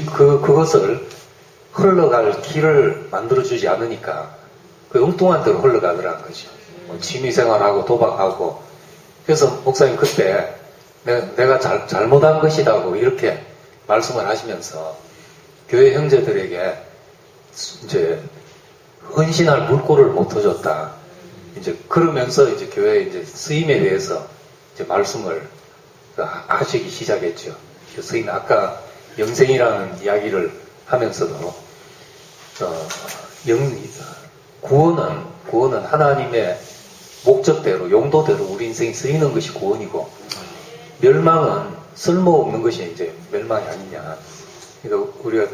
그것을 흘러갈 길을 만들어주지 않으니까, 그 엉뚱한 데로 흘러가더라는 거죠. 뭐 취미생활하고 도박하고. 그래서 목사님 그때 내가 잘못한 것이라고 이렇게 말씀을 하시면서, 교회 형제들에게 이제 헌신할 물꼬를 못 터줬다. 이제 그러면서 이제 교회 이제 쓰임에 대해서 이제 말씀을 하시기 시작했죠. 스님 아까 영생이라는 이야기를 하면서도 구원은 하나님의 목적대로 용도대로 우리 인생이 쓰이는 것이 구원이고 멸망은 쓸모없는 것이 이제 멸망이 아니냐. 그러니까 우리가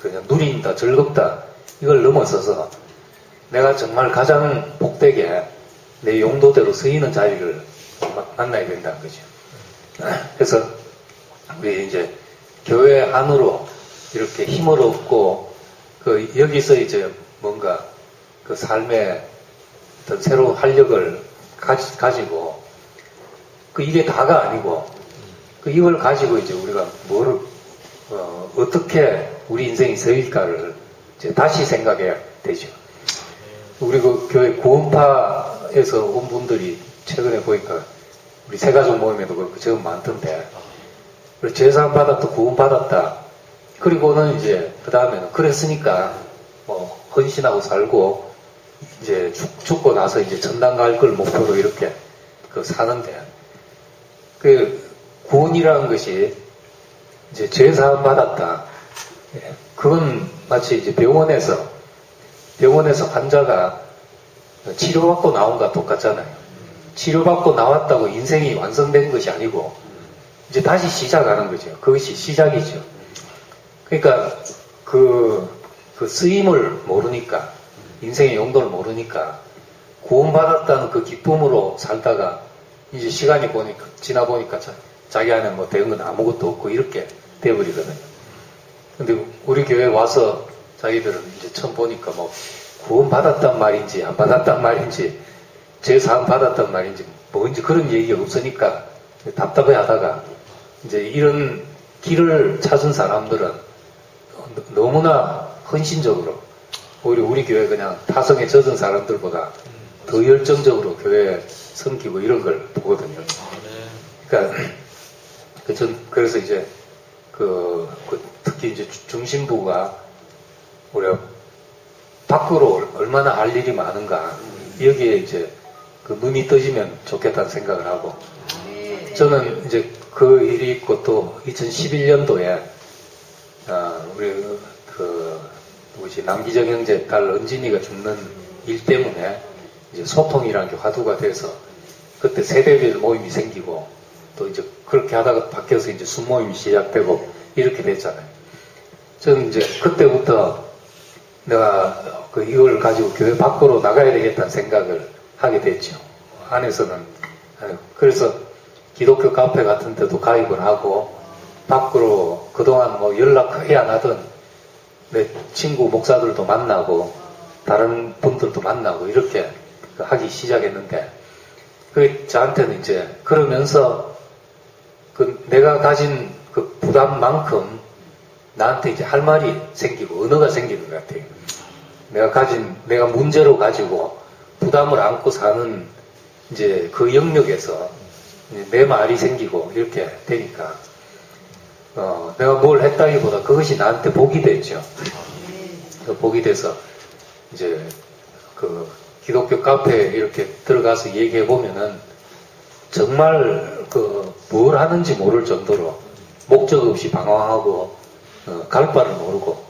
그냥 누린다 즐겁다 이걸 넘어서서 내가 정말 가장 복되게 내 용도대로 쓰이는 자리를 만나야 된다는 거죠. 그래서 우리 이제 교회 안으로 이렇게 힘을 얻고 여기서 이제 뭔가 그 삶의 어떤 새로운 활력을 가지고 이게 다가 아니고 이걸 가지고 이제 우리가 뭐를 어떻게 우리 인생이 서일까를 이제 다시 생각해 되죠. 우리 그 교회 구원파에서 온 분들이 최근에 보니까 우리 새가족 모임에도 그렇고 지금 많던데, 제사함 받았다, 구원 받았다. 그리고는 이제 그 다음에는 그랬으니까 뭐 헌신하고 살고 이제 죽고 나서 이제 전당 갈 걸 목표로 이렇게 그 사는데, 그 구원이라는 것이 이제 죄사함 받았다. 그건 마치 이제 병원에서 환자가 치료받고 나온 거와 똑같잖아요. 치료받고 나왔다고 인생이 완성된 것이 아니고 이제 다시 시작하는 거죠. 그것이 시작이죠. 그러니까 그 쓰임을 모르니까, 인생의 용도를 모르니까 구원받았다는 그 기쁨으로 살다가 이제 시간이 지나 보니까 자기 안에 뭐 된 건 아무것도 없고 이렇게 돼버리거든요. 근데 우리 교회 와서 자기들은 이제 처음 보니까 뭐 구원받았단 말인지 안 받았단 말인지 제사함 받았단 말인지 뭔지 그런 얘기가 없으니까 답답해 하다가 이제 이런 길을 찾은 사람들은 너무나 헌신적으로 오히려 우리 교회 그냥 타성에 젖은 사람들보다 더 열정적으로 교회에 섬기고 이런 걸 보거든요. 그러니까 그래서 이제 특히 이제 중심부가 우리가 밖으로 얼마나 할 일이 많은가 여기에 이제 그 눈이 떠지면 좋겠다는 생각을 하고, 저는 이제 그 일이 있고 또 2011년도에 우리 누구지 남기정 형제 딸 은진이가 죽는 일 때문에 이제 소통이라는 게 화두가 돼서 그때 세대별 모임이 생기고 또 이제 그렇게 하다가 바뀌어서 이제 순모임이 시작되고 이렇게 됐잖아요. 저는 이제 그때부터 내가 이걸 가지고 교회 밖으로 나가야 되겠다는 생각을 하게 됐죠. 안에서는. 그래서 기독교 카페 같은 데도 가입을 하고 밖으로 그동안 뭐 연락 거의 안 하던 내 친구 목사들도 만나고 다른 분들도 만나고 이렇게 하기 시작했는데, 그 저한테는 이제 그러면서 내가 가진 그 부담만큼 나한테 이제 할 말이 생기고 언어가 생기는 것 같아요. 내가 문제로 가지고 부담을 안고 사는 이제 그 영역에서 내 말이 생기고 이렇게 되니까 내가 뭘 했다기보다 그것이 나한테 복이 됐죠. 복이 돼서 이제 그 기독교 카페에 이렇게 들어가서 얘기해 보면은 정말 뭘 하는지 모를 정도로 목적 없이 방황하고 갈 바를 모르고,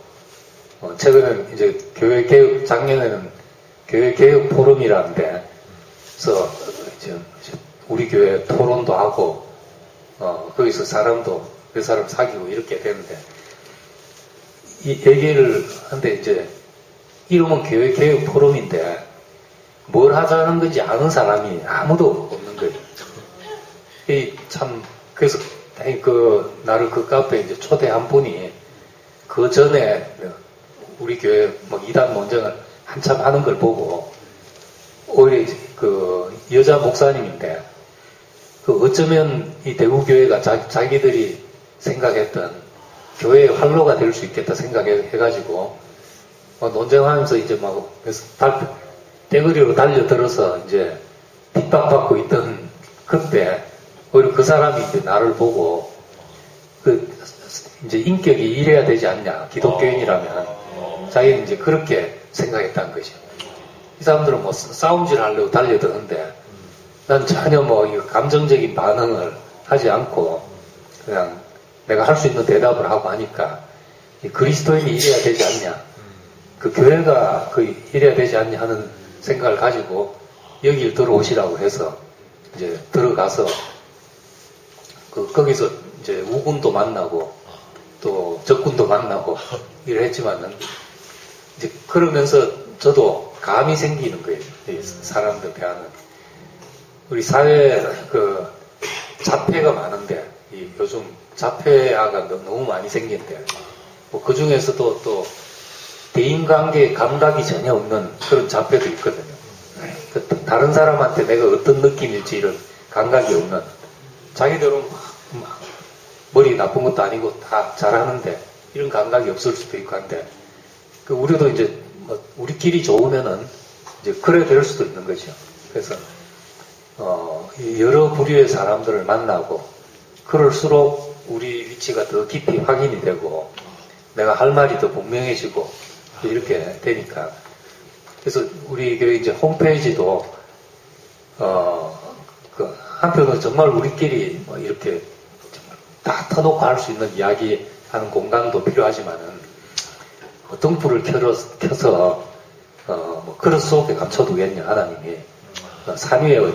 최근에는 이제 교회 개혁, 작년에는 교회 개혁 포럼이라는데 그래서 이제 우리 교회 토론도 하고 거기서 몇 사람 사귀고 이렇게 되는데, 이 얘기를 하는데 이제 이름은 교회 개혁 포럼인데 뭘 하자는 건지 아는 사람이 아무도 없는 거예요. 그래서 나를 그 카페에 이제 초대한 분이 그 전에 우리 교회 뭐 이단 논쟁을 한참 하는 걸 보고 오히려 그 여자 목사님인데 어쩌면 이 대구교회가 자기들이 생각했던 교회의 활로가 될 수 있겠다 생각해가지고 논쟁하면서 이제 막 떼거리로 달려들어서 이제 핍박받고 있던 그때 오히려 그 사람이 이제 나를 보고 이제 인격이 이래야 되지 않냐, 기독교인이라면 자기는 이제 그렇게 생각했다는 거죠. 이 사람들은 뭐 싸움질 하려고 달려드는데 난 전혀 뭐 감정적인 반응을 하지 않고 그냥 내가 할 수 있는 대답을 하고 하니까 그리스도인이 이래야 되지 않냐, 그 교회가 이래야 되지 않냐 하는 생각을 가지고 여길 들어오시라고 해서 이제 들어가서 거기서 이제 우군도 만나고 또 적군도 만나고 일을 했지만은 이제 그러면서 저도 감이 생기는 거예요. 사람들 대하는. 우리 사회에 자폐가 많은데 요즘 자폐아가 너무 많이 생긴데 뭐 그 중에서도 또 대인관계 감각이 전혀 없는 그런 자폐도 있거든요. 다른 사람한테 내가 어떤 느낌일지 이런 감각이 없는, 자기들은 머리 나쁜 것도 아니고 다 잘하는데 이런 감각이 없을 수도 있고 한데 우리도 이제 우리끼리 좋으면은 이제 그래 될 수도 있는 거죠. 그래서 여러 부류의 사람들을 만나고 그럴수록 우리 위치가 더 깊이 확인이 되고 내가 할 말이 더 분명해지고 이렇게 되니까. 그래서 우리 교회 이제 홈페이지도 그 한편으로 정말 우리끼리 뭐 이렇게 정말 다 터놓고 할 수 있는 이야기하는 공간도 필요하지만은 등불을 켜서 뭐 그릇 속에 감춰두겠냐 하나님이 산 위에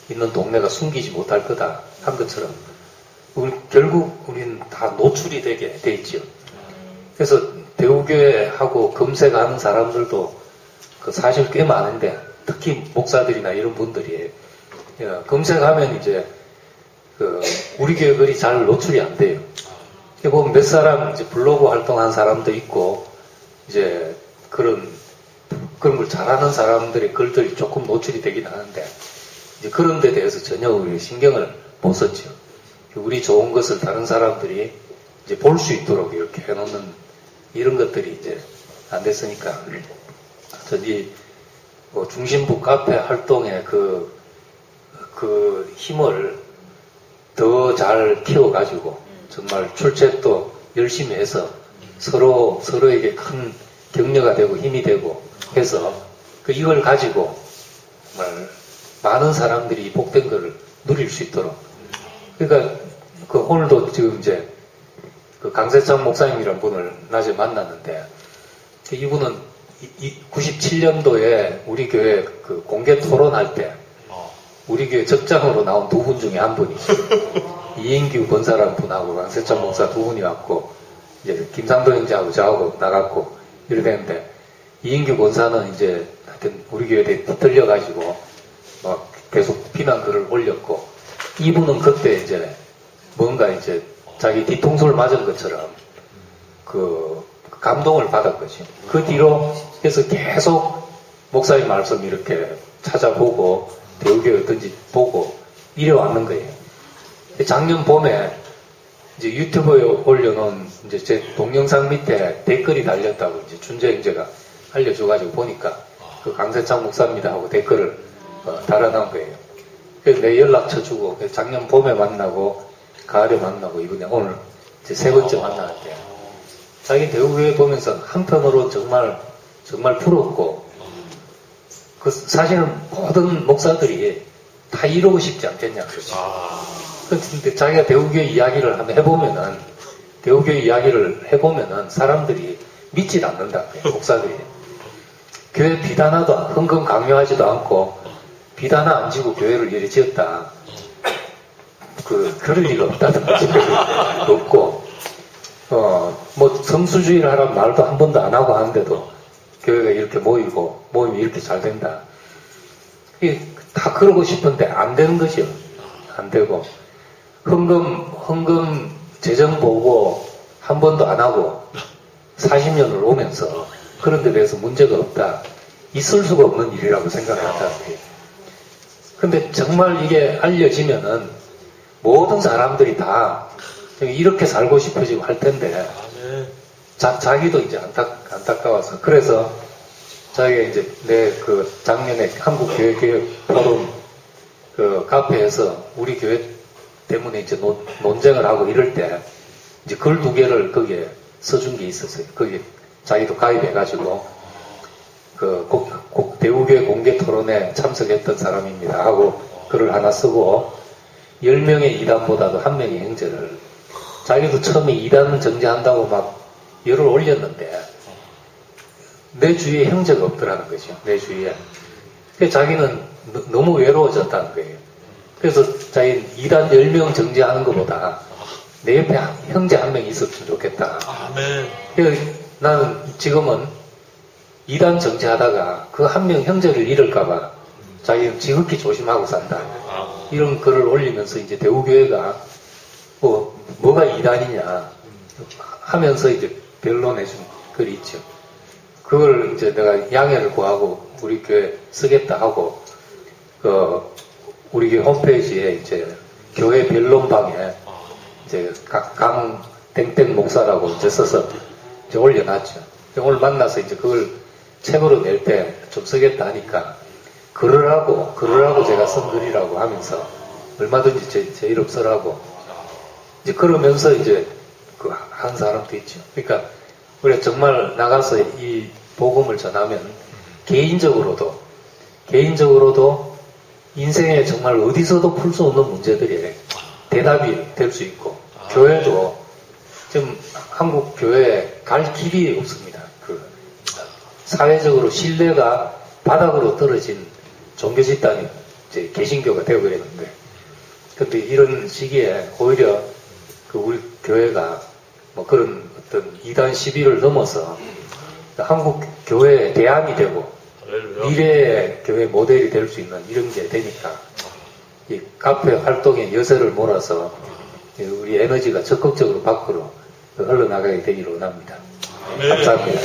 있는 동네가 숨기지 못할 거다 한 것처럼 결국 우리는 다 노출이 되게 돼 있죠. 그래서 대우교회하고 검색하는 사람들도 그 사실 꽤 많은데 특히 목사들이나 이런 분들이 검색하면 이제 그 우리 교회 글이 잘 노출이 안 돼요. 보면 몇 사람 이제 블로그 활동한 사람도 있고 이제 그런 걸 잘하는 사람들의 글들이 조금 노출이 되긴 하는데 이제 그런 데 대해서 전혀 우리 신경을 못 썼죠. 우리 좋은 것을 다른 사람들이 이제 볼 수 있도록 이렇게 해놓는 이런 것들이 이제 안 됐으니까 저기 뭐 중심부 카페 활동의 그 힘을 더 잘 키워가지고 정말 출첵도 열심히 해서 서로에게 큰 격려가 되고 힘이 되고 해서 이걸 가지고 정말 많은 사람들이 이 복된 것을 누릴 수 있도록. 그러니까 오늘도 지금 이제 그 강세창 목사님이라는 분을 낮에 만났는데 이분은 97년도에 우리 교회 그 공개 토론할 때 우리 교회 적장으로 나온 두 분 중에 한 분이죠. 이인규 권사라는 분하고 강세창 목사 두 분이 왔고 이제 김상도 형제하고 저하고 나갔고 이렇게 됐는데 이인규 권사는 이제 하여튼 우리 교회에 뒤틀려가지고 막 계속 비난글을 올렸고 이분은 그때 이제 뭔가 이제 자기 뒤통수를 맞은 것처럼 그 감동을 받은 거죠. 그 뒤로 그래서 계속 목사님 말씀 이렇게 찾아보고 대우교회 어떤지 보고 이래 왔는 거예요. 작년 봄에 이제 유튜브에 올려놓은 이제 제 동영상 밑에 댓글이 달렸다고 이제 준재 형제가 알려줘가지고 보니까 그 강세창 목사입니다 하고 댓글을 달아놓은 거예요. 그래서 내 연락처 주고 작년 봄에 만나고 가을에 만나고 이번에 오늘 이제 세 번째 만나는데 자기 대우교회 보면서 한편으로 정말 부럽고 그 사실은 모든 목사들이 다 이루고 싶지 않겠냐. 근데 자기가 대우교회 이야기를 한번 해보면은 사람들이 믿지 않는다. 목사들이. 교회 비단하도 헌금 강요하지도 않고 비단 하나 안 지고 교회를 이리 지었다. 그럴 리가 없다는 거지. 없고, 뭐 성수주의를 하라는 말도 한 번도 안 하고 하는데도 교회가 이렇게 모임이 이렇게 잘 된다. 다 그러고 싶은데 안 되는 거죠. 안 되고. 헌금 재정 보고 한 번도 안 하고 40년을 오면서 그런 데 대해서 문제가 없다. 있을 수가 없는 일이라고 생각을 한다는 거예요. 근데 정말 이게 알려지면은 모든 사람들이 다 이렇게 살고 싶어지고 할 텐데 자기도 이제 안타까워서 그래서 자기가 이제 내 그 작년에 한국교회교육 포럼 그 카페에서 우리 교회 때문에 이제 논쟁을 하고 이럴 때 이제 글 2개를 거기에 써준 게 있었어요. 거기에 자기도 가입해가지고 대우교회 공개 토론에 참석했던 사람입니다 하고 글을 하나 쓰고 10명의 이단보다도 1명의 형제를 자기도 처음에 이단 정죄한다고 막 열을 올렸는데 내 주위에 형제가 없더라는 거죠. 내 주위에. 그래서 자기는 너무 외로워졌다는 거예요. 그래서 자기 이단 10명 정죄하는 것보다 내 옆에 형제 1명 있었으면 좋겠다.
아멘.
그래서 나는 지금은 이단 정죄하다가 그 1명 형제를 잃을까봐 자기는 지극히 조심하고 산다. 이런 글을 올리면서 이제 대우교회가 뭐가 이단이냐 하면서 이제 변론해준 글이 있죠. 그걸 이제 내가 양해를 구하고 우리 교회 쓰겠다 하고 우리 교회 홈페이지에 이제 교회 변론방에 이제 강 땡땡 목사라고 이제 써서 이제 올려놨죠. 오늘 만나서 이제 그걸 책으로 낼 때 좀 쓰겠다 하니까 그러라고 제가 쓴 글이라고 하면서 얼마든지 제 이름 써라고 이제 그러면서 이제 그 한 사람도 있죠. 그러니까 우리가 정말 나가서 이 복음을 전하면 개인적으로도 인생에 정말 어디서도 풀 수 없는 문제들이 대답이 될 수 있고 교회도 지금 한국 교회에 갈 길이 없습니다. 그 사회적으로 신뢰가 바닥으로 떨어진 종교 집단이 이제 개신교가 되어버렸는데, 근데 이런 시기에 오히려 그 우리 교회가 뭐 그런 어떤 이단 시비를 넘어서 한국 교회의 대안이 되고 미래의 교회 모델이 될 수 있는 이런 게 되니까 이 카페 활동에 여세를 몰아서 우리 에너지가 적극적으로 밖으로 흘러나가게 되기를 원합니다. 감사합니다.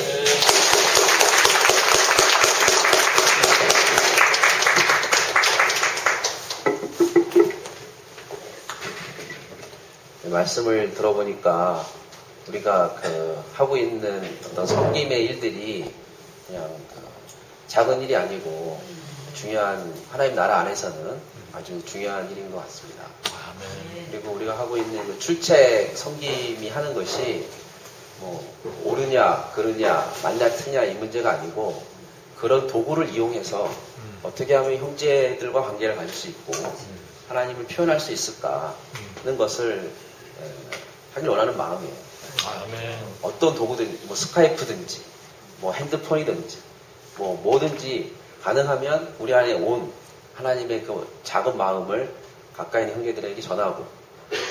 말씀을 들어보니까 우리가 하고 있는 어떤 섬김의 일들이 그냥 작은 일이 아니고 중요한 하나님 나라 안에서는 아주 중요한 일인 것 같습니다. 그리고 우리가 하고 있는 그 출첵 섬김이 하는 것이 뭐 옳으냐 그르냐 맞냐 트냐 이 문제가 아니고 그런 도구를 이용해서 어떻게 하면 형제들과 관계를 가질 수 있고 하나님을 표현할 수 있을까 하는 것을 하길 원하는 마음이에요. 어떤 도구든지 뭐 스카이프든지 뭐 핸드폰이든지 뭐 뭐든지 가능하면 우리 안에 온 하나님의 그 작은 마음을 가까이 있는 형제들에게 전하고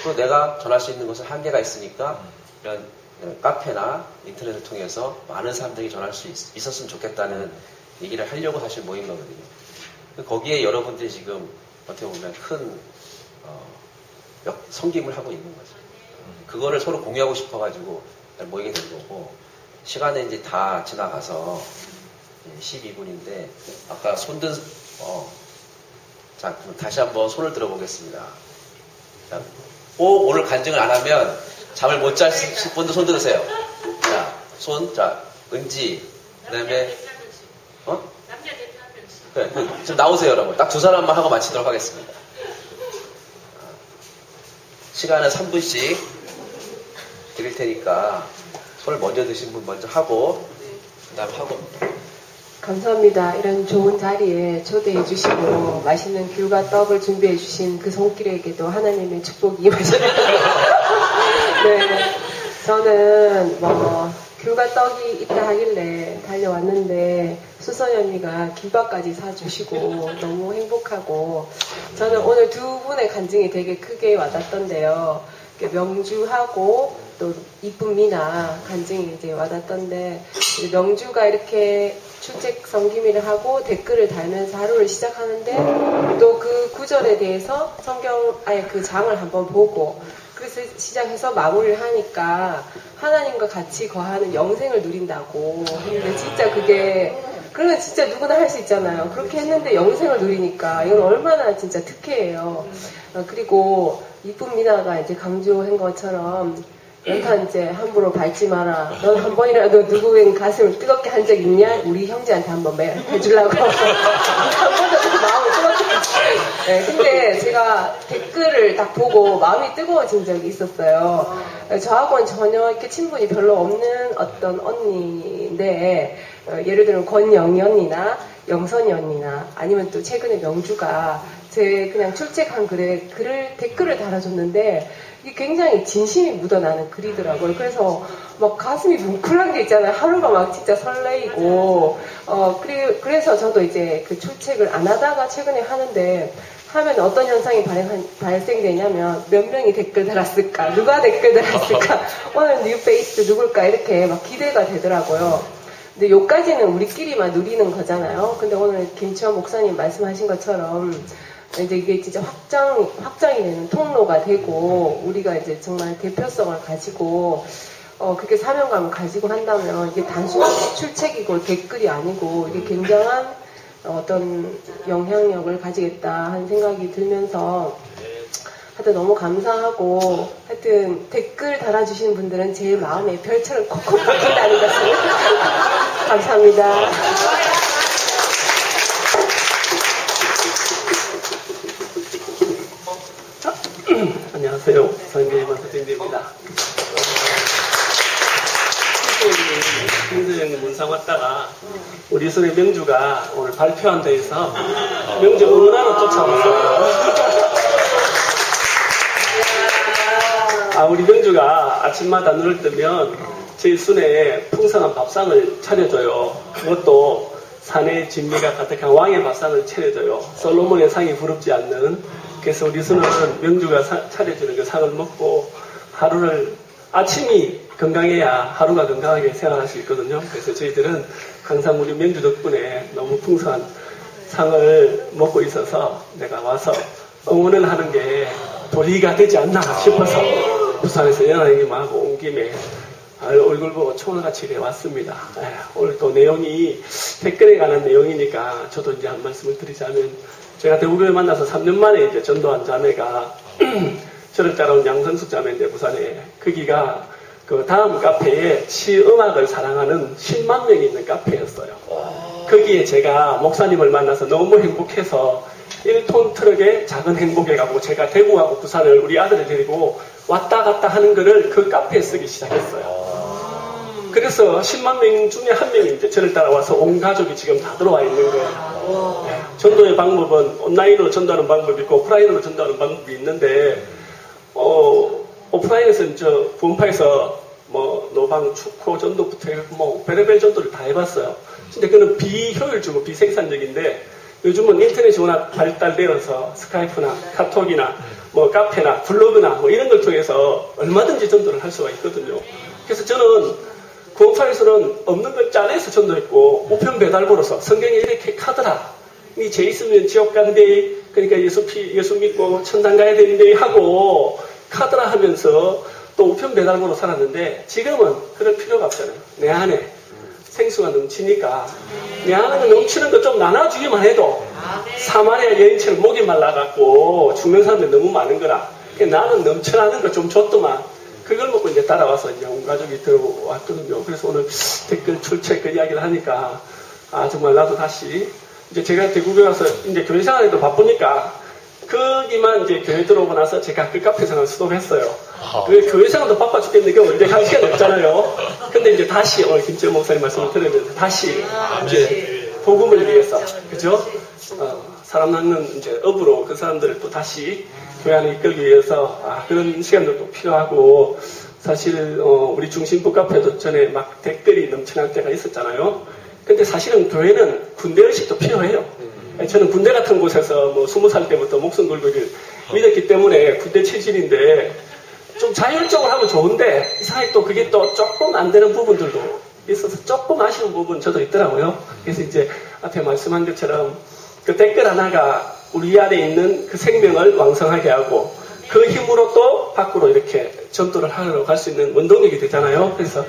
또 내가 전할 수 있는 것은 한계가 있으니까 이런 카페나 인터넷을 통해서 많은 사람들에게 전할 수 있었으면 좋겠다는 얘기를 하려고 사실 모인 거거든요. 거기에 여러분들이 지금 어떻게 보면 큰 섬김을 하고 있는 거죠. 그거를 서로 공유하고 싶어가지고 모이게 된 거고 시간은 이제 다 지나가서 12분인데 아까 자, 그럼 다시 한번 손을 들어보겠습니다. 자, 꼭 오늘 간증을 안 하면 잠을 못 잘 분도 손 들으세요. 자, 자, 은지, 그 다음에, 그래, 지금 나오세요, 여러분. 딱 두 사람만 하고 마치도록 하겠습니다. 시간은 3분씩 드릴 테니까 손을 먼저 드신 분 먼저 하고, 그 다음에 하고.
감사합니다. 이런 좋은 자리에 초대해 주시고 맛있는 귤과 떡을 준비해 주신 그 손길에게도 하나님의 축복이 임하시네요. 네, 저는 귤과 떡이 있다 하길래 달려왔는데 수선이 언니가 김밥까지 사주시고 너무 행복하고 저는 오늘 두 분의 간증이 되게 크게 와닿던데요. 명주하고 또 이쁜 미나 간증이 이제 와닿던데 명주가 이렇게 출첵 섬김일을 하고 댓글을 달면서 하루를 시작하는데 또 그 구절에 대해서 성경 아예 그 장을 한번 보고 그래서 시작해서 마무리를 하니까 하나님과 같이 거하는 영생을 누린다고 근데 진짜 그건 진짜 누구나 할 수 있잖아요. 그렇게 했는데 영생을 누리니까 이건 얼마나 진짜 특혜예요. 그리고 이쁜 미나가 이제 강조한 것처럼 연탄 이제 함부로 밟지 마라. 넌 한 번이라도 누구의 가슴을 뜨겁게 한 적 있냐? 우리 형제한테 한번 해주려고. 한 번도 그 마음을 뜨겁게. 네, 근데 제가 댓글을 딱 보고 마음이 뜨거워진 적이 있었어요. 저하고는 전혀 이렇게 친분이 별로 없는 어떤 언니인데, 예를 들면 권영희 언니나 영선이 언니나 아니면 또 최근에 명주가 제 그냥 출첵한 글에 댓글을 달아줬는데 이게 굉장히 진심이 묻어나는 글이더라고요. 그래서 막 가슴이 뭉클한 게 있잖아요. 하루가 막 진짜 설레이고 그래서 저도 이제 그 출첵을 안 하다가 최근에 하면 어떤 현상이 발생되냐면 몇 명이 댓글 달았을까? 누가 댓글 달았을까? 오늘 뉴페이스 누굴까? 이렇게 막 기대가 되더라고요. 근데 요까지는 우리끼리만 누리는 거잖아요. 근데 오늘 김치원 목사님 말씀하신 것처럼 이제 이게 진짜 확장이 되는 통로가 되고 우리가 이제 정말 대표성을 가지고 그렇게 사명감을 가지고 한다면 이게 단순한 출첵이고 댓글이 아니고 이게 굉장한 어떤 영향력을 가지겠다 하는 생각이 들면서 하여튼 너무 감사하고 하여튼 댓글 달아주시는 분들은 제 마음에 별처럼 콕콕 박힌다는 것을 감사합니다.
안녕하세요. 성교회만 선생님입니다. 김대영님 문상 왔다가 우리 손의 명주가 오늘 발표한 데에서 명주 응원하러 쫓아왔어요. 우리 명주가 아침마다 눈을 뜨면 제 손에 풍성한 밥상을 차려줘요. 그것도 산의 진미가 가득한 왕의 밥상을 차려줘요. 솔로몬의 상이 부럽지 않는. 그래서 우리 손은 명주가 차려주는 그 상을 먹고 하루를 아침이 건강해야 하루가 건강하게 생활할 수 있거든요. 그래서 저희들은 항상 우리 명주 덕분에 너무 풍성한 상을 먹고 있어서 내가 와서 응원을 하는 게 도리가 되지 않나 싶어서 부산에서 연하님하고 온 김에 얼굴 보고 초원같이 이래 왔습니다. 오늘 또 내용이 댓글에 관한 내용이니까 저도 이제 한 말씀을 드리자면 제가 대구교회 만나서 3년 만에 이제 전도한 자매가 저를 따라온 양성숙 자매인데 부산에 거기가 그 다음 카페에 시음악을 사랑하는 10만 명이 있는 카페였어요. 거기에 제가 목사님을 만나서 너무 행복해서 1톤 트럭에 작은 행복에 가고 제가 대구하고 부산을 우리 아들을 데리고 왔다 갔다 하는 거를 그 카페에 쓰기 시작했어요. 그래서 10만 명 중에 한 명이 이제 저를 따라와서 온 가족이 지금 다 들어와 있는 거예요. 전도의 방법은 온라인으로 전도하는 방법이 있고 오프라인으로 전도하는 방법이 있는데 오프라인에서는 저 구원파에서 뭐 노방, 축호, 전도부터 해서 뭐 별의별 전도를 다 해봤어요. 근데 그는 비효율적이고 비생산적인데 요즘은 인터넷이 워낙 발달되어서 스카이프나 카톡이나 뭐 카페나 블로그나 뭐 이런 걸 통해서 얼마든지 전도를 할 수가 있거든요. 그래서 저는 구원파에서는 없는 걸 짜내서 전도했고 우편 배달부로서 성경에 이렇게 카더라. 이 죄 있으면 지옥 간대. 그러니까 예수 믿고 천당 가야 되는데 하고 카더라 하면서 또 우편 배달부로 살았는데 지금은 그럴 필요가 없잖아요. 내 안에 생수가 넘치니까 내 안에 넘치는 거 좀 나눠주기만 해도 사마리아 여인처럼 목이 말라갖고 죽는 사람들이 너무 많은 거라. 나는 넘쳐나는 거 좀 줬더만 그걸 먹고 이제 따라와서 이제 온 가족이 들어왔거든요. 그래서 오늘 댓글 출첵 그 이야기를 하니까 정말 나도 다시 이제 제가 대구교회 와서 이제 교회 생활에도 바쁘니까 거기만 이제 교회 들어오고 나서 제가 그 카페 생활 수도했어요. 그 교회 생활도 바빠 죽겠는데 그 언제 갈 시간이 없잖아요. 근데 이제 다시 오늘 김재원 목사님 말씀을 들으면서 다시 이제 복음을 위해서 그죠? 사람 낳는 이제 업으로 그 사람들을 또 다시 교회 안에 이끌기 위해서 그런 시간도 또 필요하고 사실 우리 중심부 카페도 전에 막 댓글이 넘쳐날 때가 있었잖아요. 근데 사실은 교회는 군대의식도 필요해요. 저는 군대 같은 곳에서 뭐 20살 때부터 목숨 걸고 믿었기 때문에 군대 체질인데 좀 자율적으로 하면 좋은데 이상하게 또 그게 또 조금 안 되는 부분들도 있어서 조금 아쉬운 부분 저도 있더라고요. 그래서 이제 앞에 말씀한 것처럼 그 댓글 하나가 우리 안에 있는 그 생명을 왕성하게 하고 그 힘으로 또 밖으로 이렇게 전도를 하러 갈 수 있는 원동력이 되잖아요. 그래서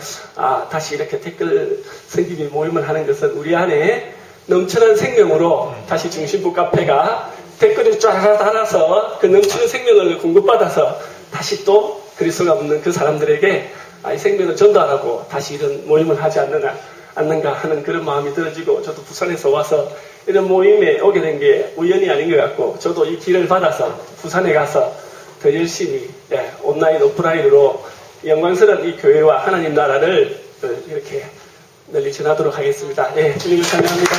다시 이렇게 댓글 성김이 모임을 하는 것은 우리 안에 넘치는 생명으로 다시 중심부 카페가 댓글을 쫙 달아서 그 넘치는 생명을 공급받아서 다시 또 그리스도가 없는 그 사람들에게 이 생명을 전도하라고 다시 이런 모임을 하지 않는가 하는 그런 마음이 들어지고 저도 부산에서 와서 이런 모임에 오게 된 게 우연이 아닌 것 같고 저도 이 길을 받아서 부산에 가서 더 열심히 온라인 오프라인으로 영광스러운 이 교회와 하나님 나라를 이렇게 널리 전하도록 하겠습니다. 주님을 찬양합니다.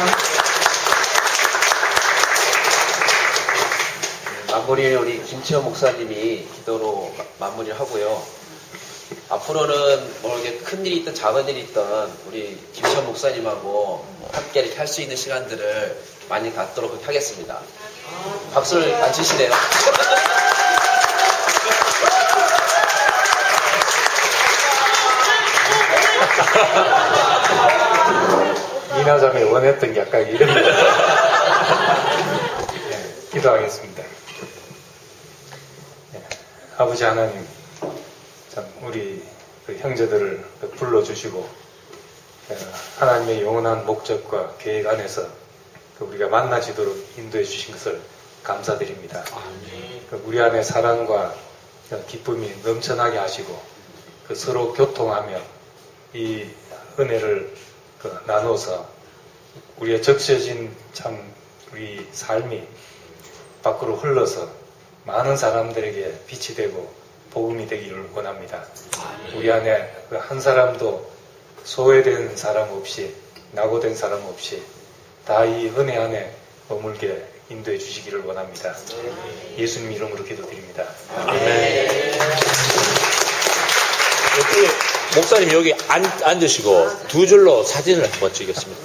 마무리는 우리 김치현 목사님이 기도로 마무리를 하고요. 앞으로는 뭐 이렇게 큰 일이 있든 작은 일이 있든 우리 김치현 목사님하고 함께 이렇게 할 수 있는 시간들을 많이 갖도록 하겠습니다. 박수를 안 치시네요.
이나장이 원했던 게 약간 이런 기도하겠습니다. 아버지 하나님, 참 우리 그 형제들을 불러주시고 하나님의 영원한 목적과 계획 안에서 우리가 만나지도록 인도해 주신 것을 감사드립니다. 우리 안에 사랑과 기쁨이 넘쳐나게 하시고 서로 교통하며 이 은혜를 나눠서 우리의 적셔진 참 우리 삶이 밖으로 흘러서 많은 사람들에게 빛이 되고 복음이 되기를 원합니다. 우리 안에 그 한 사람도 소외된 사람 없이 낙오된 사람 없이 다 이 은혜 안에 머물게 인도해 주시기를 원합니다. 예수님 이름으로 기도드립니다.
목사님 여기 앉으시고 두 줄로 사진을 한번 찍겠습니다.